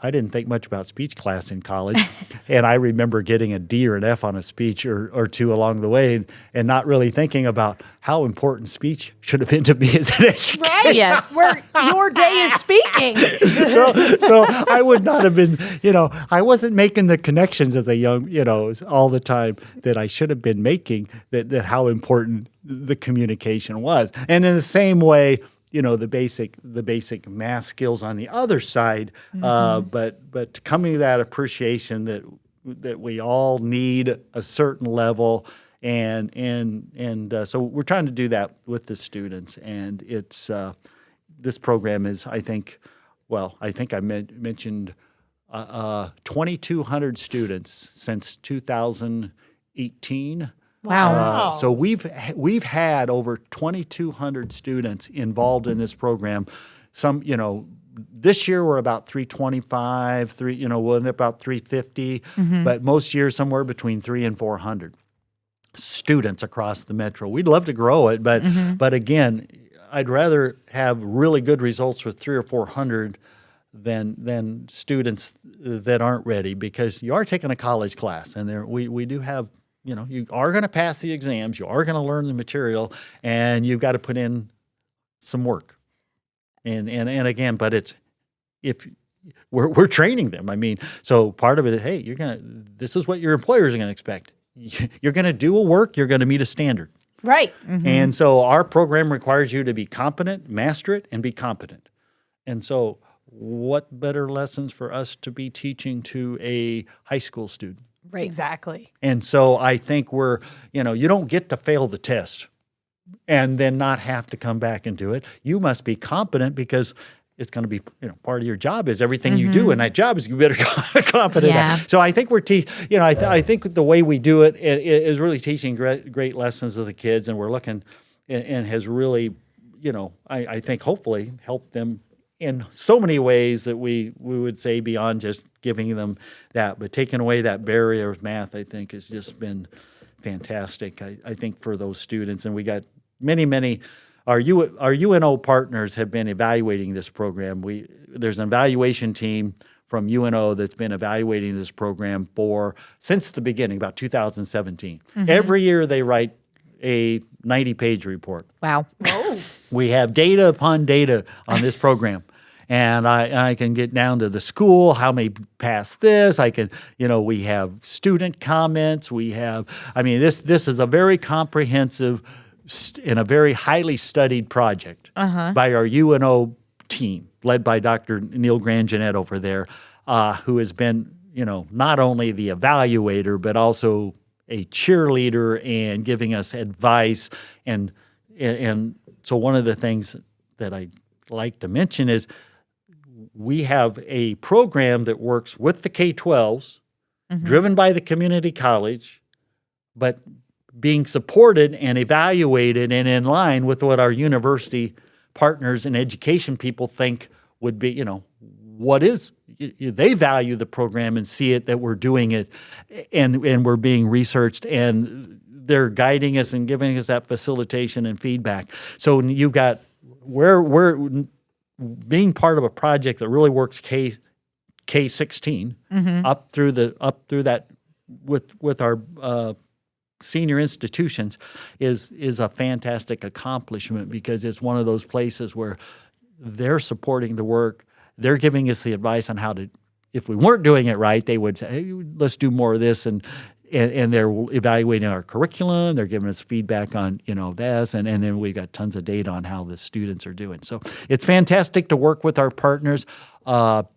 Speaker 3: I didn't think much about speech class in college. And I remember getting a D or an F on a speech or two along the way and not really thinking about how important speech should have been to me as an educator.
Speaker 2: Right.
Speaker 1: Yes.
Speaker 2: Where your day is speaking.
Speaker 3: So I would not have been, I wasn't making the connections as a young, all the time that I should have been making that how important the communication was. And in the same way, the basic math skills on the other side, but coming to that appreciation that we all need a certain level, and so we're trying to do that with the students, and it's this program is, I think I mentioned 2,200 students since 2018.
Speaker 1: Wow.
Speaker 3: So we've had over 2,200 students involved in this program. Some, this year we're about 325, we'll end up about 350, but most years somewhere between 300 and 400 students across the metro. We'd love to grow it, but again, I'd rather have really good results with 300 or 400 than students that aren't ready, because you are taking a college class, and we do have, you are going to pass the exams, you are going to learn the material, and you've got to put in some work. And again, but if we're training them. I mean, so part of it is, hey, this is what your employers are going to expect. You're going to do a work, you're going to meet a standard.
Speaker 2: Right.
Speaker 3: And so our program requires you to be competent, master it, and be competent. And so what better lessons for us to be teaching to a high school student?
Speaker 2: Right. Exactly.
Speaker 3: And so I think you don't get to fail the test and then not have to come back and do it. You must be competent, because it's going to be, part of your job is everything you do, and that job is you better competent at. So I think I think the way we do it is really teaching great lessons to the kids, and we're looking and has really, I think hopefully helped them in so many ways that we would say beyond just giving them that, but taking away that barrier of math, I think has just been fantastic. I think for those students, and we got many. Our UNO partners have been evaluating this program. There's an evaluation team from UNO that's been evaluating this program since the beginning, about 2017. Every year they write a 90-page report.
Speaker 1: Wow.
Speaker 3: We have data upon data on this program. And I can get down to the school, how many passed this. I can, we have student comments. This is a very comprehensive and a very highly studied project by our UNO team, led by Dr. Neil Grangenet over there, who has been, not only the evaluator, but also a cheerleader and giving us advice. And so one of the things that I like to mention is we have a program that works with the K-12s, driven by the community college, but being supported and evaluated and in line with what our university partners and education people think would be, they value the program and see it that we're doing it, and we're being researched, and they're guiding us and giving us that facilitation and feedback. So you've got we're being part of a project that really works K-16 up through that with our senior institutions is a fantastic accomplishment, because it's one of those places where they're supporting the work. They're giving us the advice on how to, if we weren't doing it right, they would say, hey, let's do more of this. And they're evaluating our curriculum. They're giving us feedback on, this. And then we've got tons of data on how the students are doing. So it's fantastic to work with our partners. So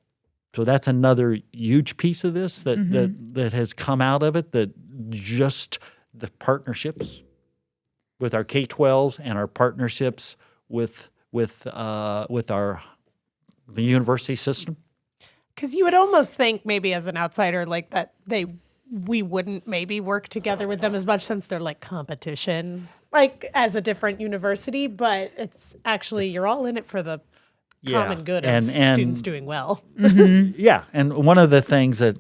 Speaker 3: that's another huge piece of this that has come out of it, that just the partnerships with our K-12s and our partnerships with the university system.
Speaker 2: Because you would almost think, maybe as an outsider, like that we wouldn't maybe work together with them as much, since they're like competition, like as a different university. But it's actually, you're all in it for the common good of students doing well.
Speaker 3: Yeah, and one of the things that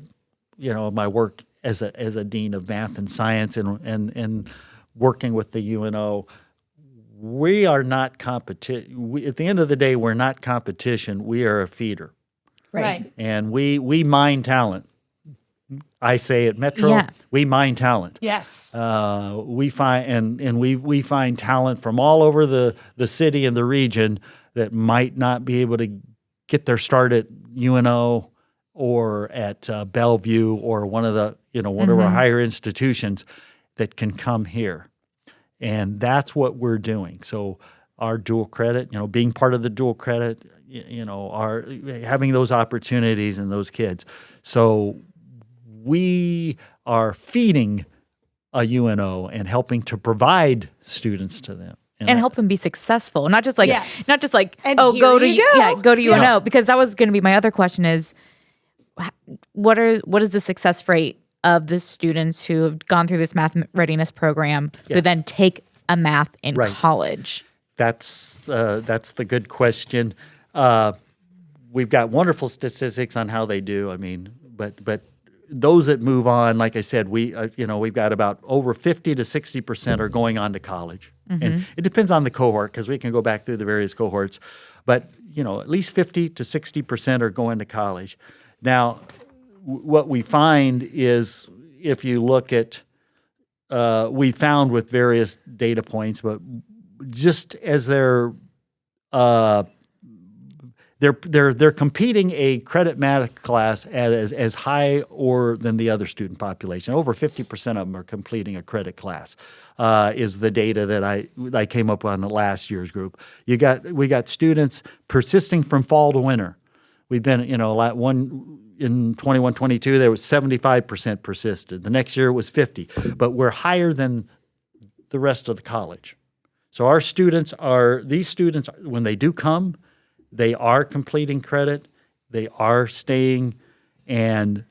Speaker 3: my work as a dean of math and science and working with the UNO, we are not competition. At the end of the day, we're not competition. We are a feeder.
Speaker 2: Right.
Speaker 3: And we mine talent. I say at Metro, we mine talent.
Speaker 2: Yes.
Speaker 3: We find we find talent from all over the city and the region that might not be able to get their start at UNO or at Bellevue or one of our higher institutions, that can come here. And that's what we're doing. So our dual credit, being part of the dual credit, are having those opportunities and those kids. So we are feeding a UNO and helping to provide students to them.
Speaker 1: and help them be successful. Not just like,
Speaker 2: Yes.
Speaker 1: not just like,
Speaker 2: And
Speaker 1: oh,
Speaker 2: here
Speaker 1: go to,
Speaker 2: you go.
Speaker 1: go to UNO.
Speaker 2: Yeah.
Speaker 1: Because that was going to be my other question is, what is the success rate of the students who have gone through this math readiness program who then take a math in college?
Speaker 3: That's the good question. We've got wonderful statistics on how they do. I mean, but those that move on, like I said, we've got about over 50 to 60% are going on to college, and it depends on the cohort because we can go back through the various cohorts, but at least 50 to 60% are going to college. Now, what we find is if you look at, we found with various data points, but just as they're competing a credit math class at as high or than the other student population. Over 50% of them are completing a credit class, is the data that I came up on the last year's group. We got students persisting from fall to winter. We've been, in 21-22, there was 75% persisted. The next year it was 50, but we're higher than the rest of the college. So these students, when they do come, they are completing credit, they are staying, and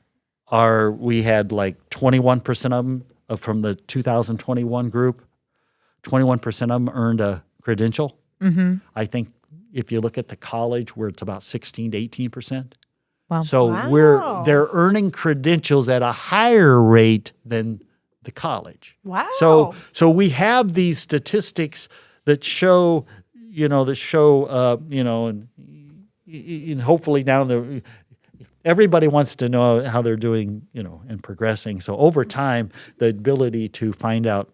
Speaker 3: we had like 21% of them from the 2021 group, 21% of them earned a credential. Mm-hmm. I think if you look at the college where it's about 16 to 18%.
Speaker 1: Wow.
Speaker 3: So they're earning credentials at a higher rate than the college.
Speaker 2: Wow.
Speaker 3: So we have these statistics that show, and hopefully now everybody wants to know how they're doing, and progressing. So over time, the ability to find out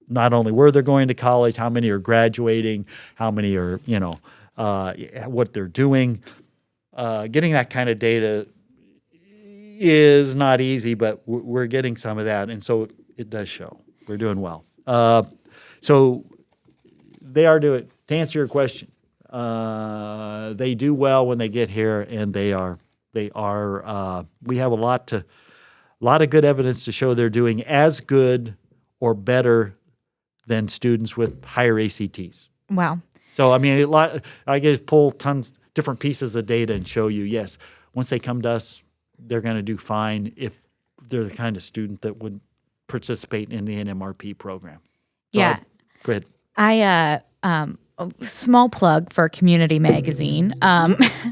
Speaker 3: not only where they're going to college, how many are graduating, how many are, what they're doing. Getting that kind of data is not easy, but we're getting some of that, and so it does show we're doing well. So they are doing. To answer your question, they do well when they get here, and they are. We have a lot of good evidence to show they're doing as good or better than students with higher ACTs.
Speaker 1: Wow.
Speaker 3: So I mean, I just pull tons different pieces of data and show you, yes, once they come to us, they're going to do fine if they're the kind of student that would participate in the NMRP program. So
Speaker 1: Yeah.
Speaker 3: Go ahead.
Speaker 1: A small plug for Community Magazine.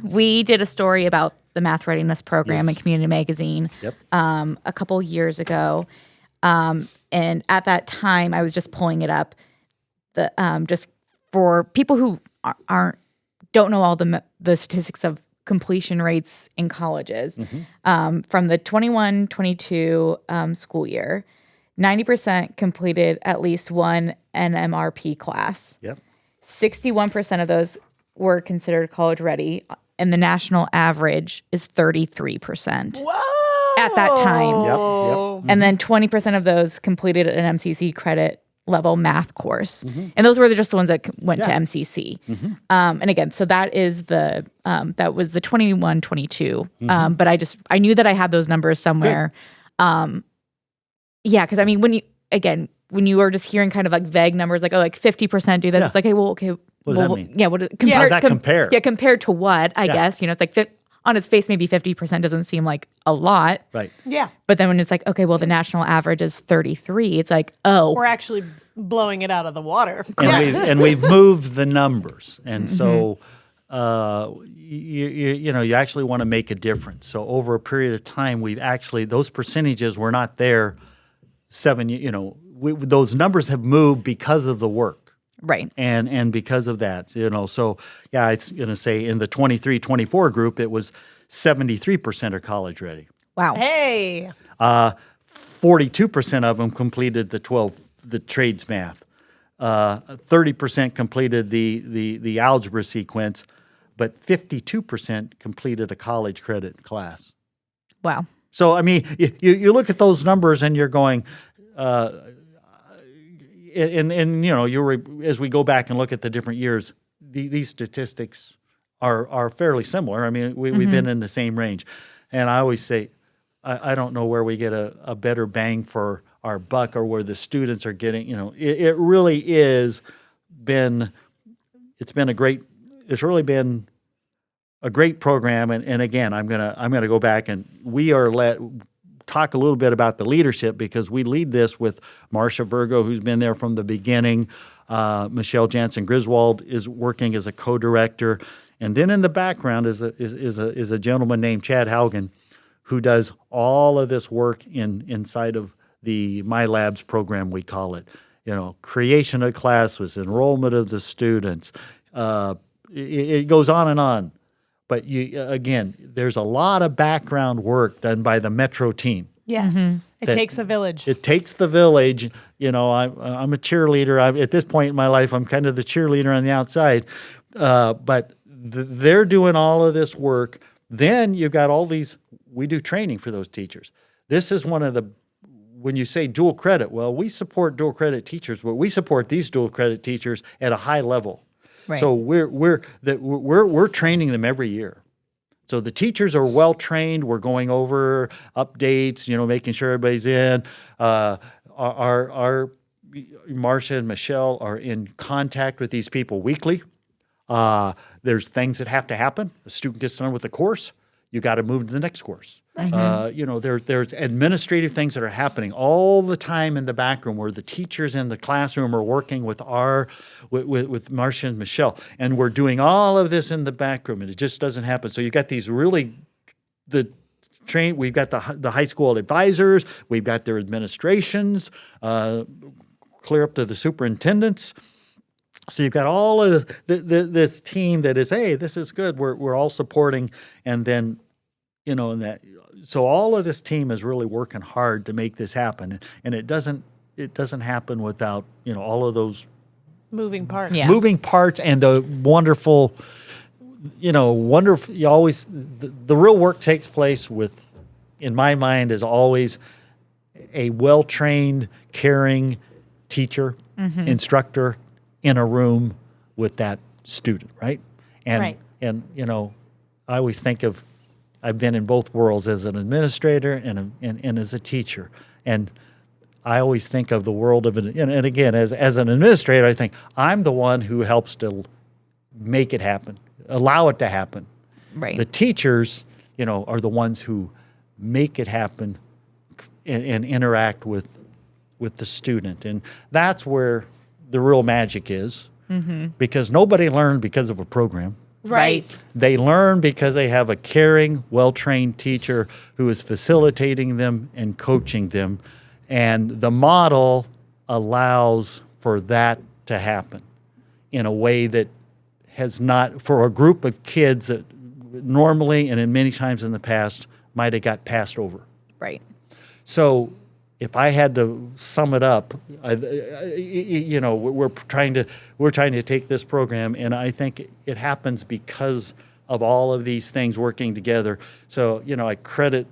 Speaker 1: We did a story about the math readiness program in Community Magazine a couple years ago. And at that time, I was just pulling it up. Just for people who don't know all the statistics of completion rates in colleges. From the 21-22 school year, 90% completed at least one NMRP class.
Speaker 3: Yep.
Speaker 1: 61% of those were considered college ready, and the national average is 33%.
Speaker 2: Whoa!
Speaker 1: At that time.
Speaker 3: Yep.
Speaker 1: And then 20% of those completed an MCC credit level math course. And those were just the ones that went to MCC. And again, so that is that was the 21-22. But I knew that I had those numbers somewhere. Because I mean, when you are just hearing kind of like vague numbers, like, 50% do this, it's like,
Speaker 3: What does that mean?
Speaker 1: Yeah,
Speaker 3: How does that compare?
Speaker 1: Yeah, compared to what, I guess, it's like on its face, maybe 50% doesn't seem like a lot.
Speaker 3: Right.
Speaker 2: Yeah.
Speaker 1: But then when it's like, okay, well, the national average is 33, it's like, oh.
Speaker 2: We're actually blowing it out of the water.
Speaker 3: And we've moved the numbers. And so you actually want to make a difference. So over a period of time, those percentages were not there those numbers have moved because of the work.
Speaker 1: Right.
Speaker 3: And because of that, so it's going to say in the 23-24 group, it was 73% are college ready.
Speaker 1: Wow.
Speaker 2: Hey.
Speaker 3: 42% of them completed the trades math. 30% completed the algebra sequence, but 52% completed a college credit class.
Speaker 1: Wow.
Speaker 3: So, I mean, you look at those numbers and you're going, as we go back and look at the different years, these statistics are fairly similar. I mean, we've been in the same range. And I always say, I don't know where we get a better bang for our buck or where the students are getting, it really is been it's really been a great program. And again, I'm gonna go back and we are talk a little bit about the leadership because we lead this with Marcia Virgo, who's been there from the beginning. Michelle Jansen Griswold is working as a co-director, and then in the background is a gentleman named Chad Haugen, who does all of this work inside of the My Labs program, we call it. Creation of classes, enrollment of the students. It goes on and on. But again, there's a lot of background work done by the Metro team.
Speaker 2: Yes, it takes a village.
Speaker 3: It takes the village. I'm a cheerleader. At this point in my life, I'm kind of the cheerleader on the outside. But they're doing all of this work. Then you've got all these. We do training for those teachers. This is one of the. When you say dual credit, well, we support dual credit teachers, but we support these dual credit teachers at a high level. Right. So we're training them every year. So the teachers are well trained. We're going over updates, making sure everybody's in. Our Marcia and Michelle are in contact with these people weekly. There's things that have to happen. A student gets done with the course, you got to move to the next course. There's administrative things that are happening all the time in the back room where the teachers in the classroom are working with with Marcia and Michelle, and we're doing all of this in the back room, and it just doesn't happen. So you got these we've got the high school advisors, we've got their administrations, clear up to the superintendents. So you've got all of this team that is, hey, this is good. We're all supporting, and then so all of this team is really working hard to make this happen, and it doesn't happen without all of those
Speaker 2: moving parts,
Speaker 3: and the wonderful. You always the real work takes place with, in my mind, is always a well-trained, caring teacher, instructor in a room with that student, right? And I always think of. I've been in both worlds as an administrator and as a teacher, and I always think of the world of and again as an administrator, I think I'm the one who helps to make it happen, allow it to happen.
Speaker 1: Right.
Speaker 3: The teachers, are the ones who make it happen and interact with the student, and that's where the real magic is, because nobody learned because of a program.
Speaker 2: Right.
Speaker 3: They learn because they have a caring, well-trained teacher who is facilitating them and coaching them. And the model allows for that to happen in a way that has not, for a group of kids that normally and in many times in the past might have got passed over.
Speaker 1: Right.
Speaker 3: So if I had to sum it up, we're trying to take this program, and I think it happens because of all of these things working together. So I credit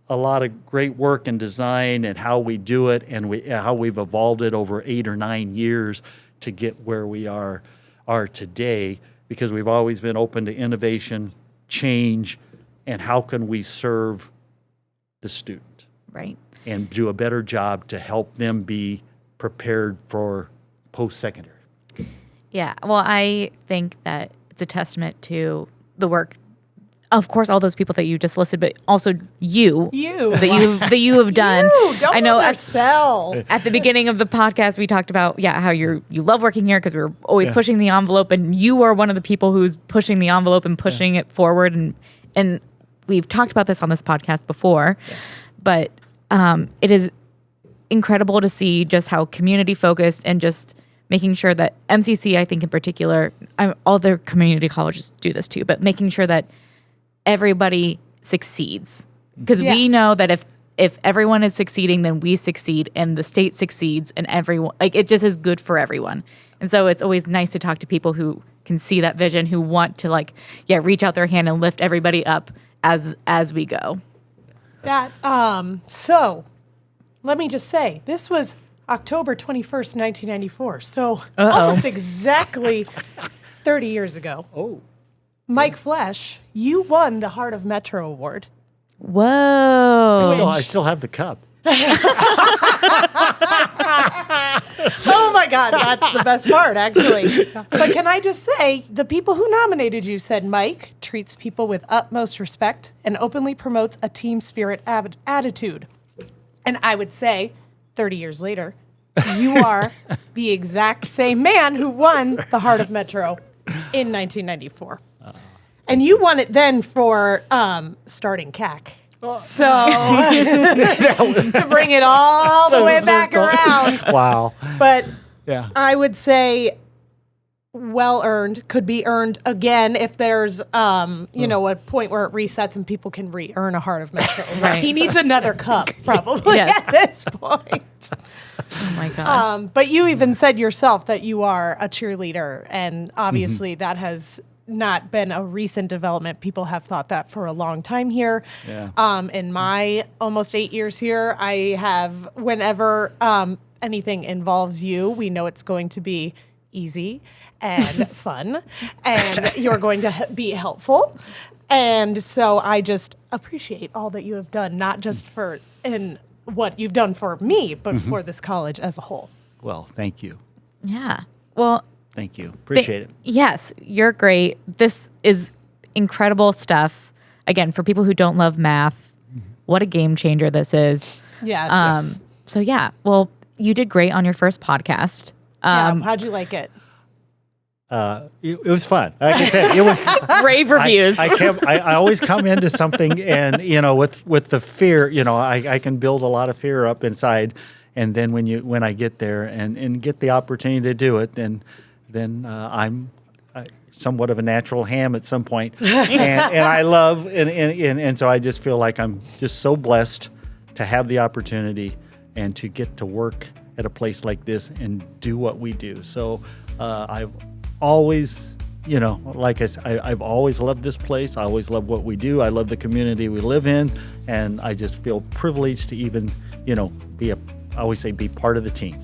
Speaker 3: a lot of great work and design and how we do it, and how we've evolved it over 8 or 9 years to get where we are today, because we've always been open to innovation, change, and how can we serve the student.
Speaker 1: Right.
Speaker 3: And do a better job to help them be prepared for post-secondary.
Speaker 1: Yeah. Well, I think that it's a testament to the work, of course, all those people that you just listed, but also you that you have done.
Speaker 2: Don't
Speaker 1: I know
Speaker 2: at
Speaker 1: the beginning of the podcast we talked about how you love working here because we're always pushing the envelope, and you are one of the people who's pushing the envelope and pushing it forward, and we've talked about this on this podcast before, but it is incredible to see just how community focused and just making sure that MCC, I think in particular, all their community colleges do this too, but making sure that everybody succeeds. Because we know that if everyone is succeeding, then we succeed and the state succeeds, and everyone, it just is good for everyone. And so it's always nice to talk to people who can see that vision, who want to reach out their hand and lift everybody up as we go.
Speaker 2: So let me just say, this was October 21st, 1994. So almost exactly 30 years ago.
Speaker 3: Oh.
Speaker 2: Mike Flesch, you won the Heart of Metro Award.
Speaker 1: Whoa.
Speaker 3: I still have the cup.
Speaker 2: Oh my God, that's the best part, actually. But can I just say, the people who nominated you said Mike treats people with utmost respect and openly promotes a team spirit attitude. And I would say, 30 years later, you are the exact same man who won the Heart of Metro in 1994. And you won it then for starting CAC. So to bring it all the way back around.
Speaker 3: Wow.
Speaker 2: But
Speaker 3: Yeah.
Speaker 2: I would say well earned, could be earned again if there's a point where it resets and people can re-earn a Heart of Metro.
Speaker 1: Right.
Speaker 2: He needs another cup probably
Speaker 1: Yes.
Speaker 2: at this point.
Speaker 1: Oh my gosh.
Speaker 2: But you even said yourself that you are a cheerleader, and obviously that has not been a recent development. People have thought that for a long time here.
Speaker 3: Yeah.
Speaker 2: In my almost 8 years here, I have, whenever anything involves you, we know it's going to be easy and fun, and you're going to be helpful. And so I just appreciate all that you have done, not just in what you've done for me, but for this college as a whole.
Speaker 3: Well, thank you.
Speaker 1: Yeah. Well,
Speaker 3: Thank you. Appreciate it.
Speaker 1: yes, you're great. This is incredible stuff. Again, for people who don't love math, what a game changer this is.
Speaker 2: Yes.
Speaker 1: So yeah, well, you did great on your first podcast.
Speaker 2: How'd you like it?
Speaker 3: It was fun. I can tell you, it was.
Speaker 1: Rave reviews.
Speaker 3: I always come into something, and with the fear, I can build a lot of fear up inside, and then when I get there and get the opportunity to do it, then I'm somewhat of a natural ham at some point, and I love and so I just feel like I'm just so blessed to have the opportunity and to get to work at a place like this and do what we do. So I've always, like I said, I've always loved this place. I always love what we do. I love the community we live in, and I just feel privileged to even, I always say be part of the team.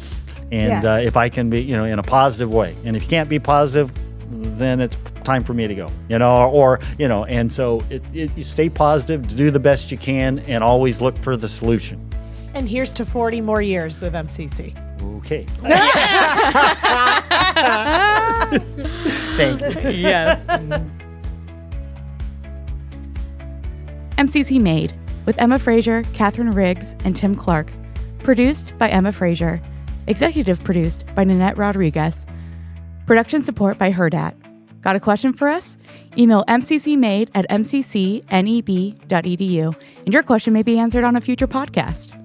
Speaker 3: And
Speaker 2: Yes.
Speaker 3: if I can be, in a positive way. And if you can't be positive, then it's time for me to go, and so you stay positive, do the best you can, and always look for the solution.
Speaker 2: And here's to 40 more years with MCC.
Speaker 3: Okay. Thank you.
Speaker 1: Yes.
Speaker 4: MCC Made with Emma Frazier, Katherine Riggs, and Tim Clark. Produced by Emma Frazier. Executive produced by Nanette Rodriguez. Production support by Herdat. Got a question for us? Email mccmade@mccneb.edu, and your question may be answered on a future podcast.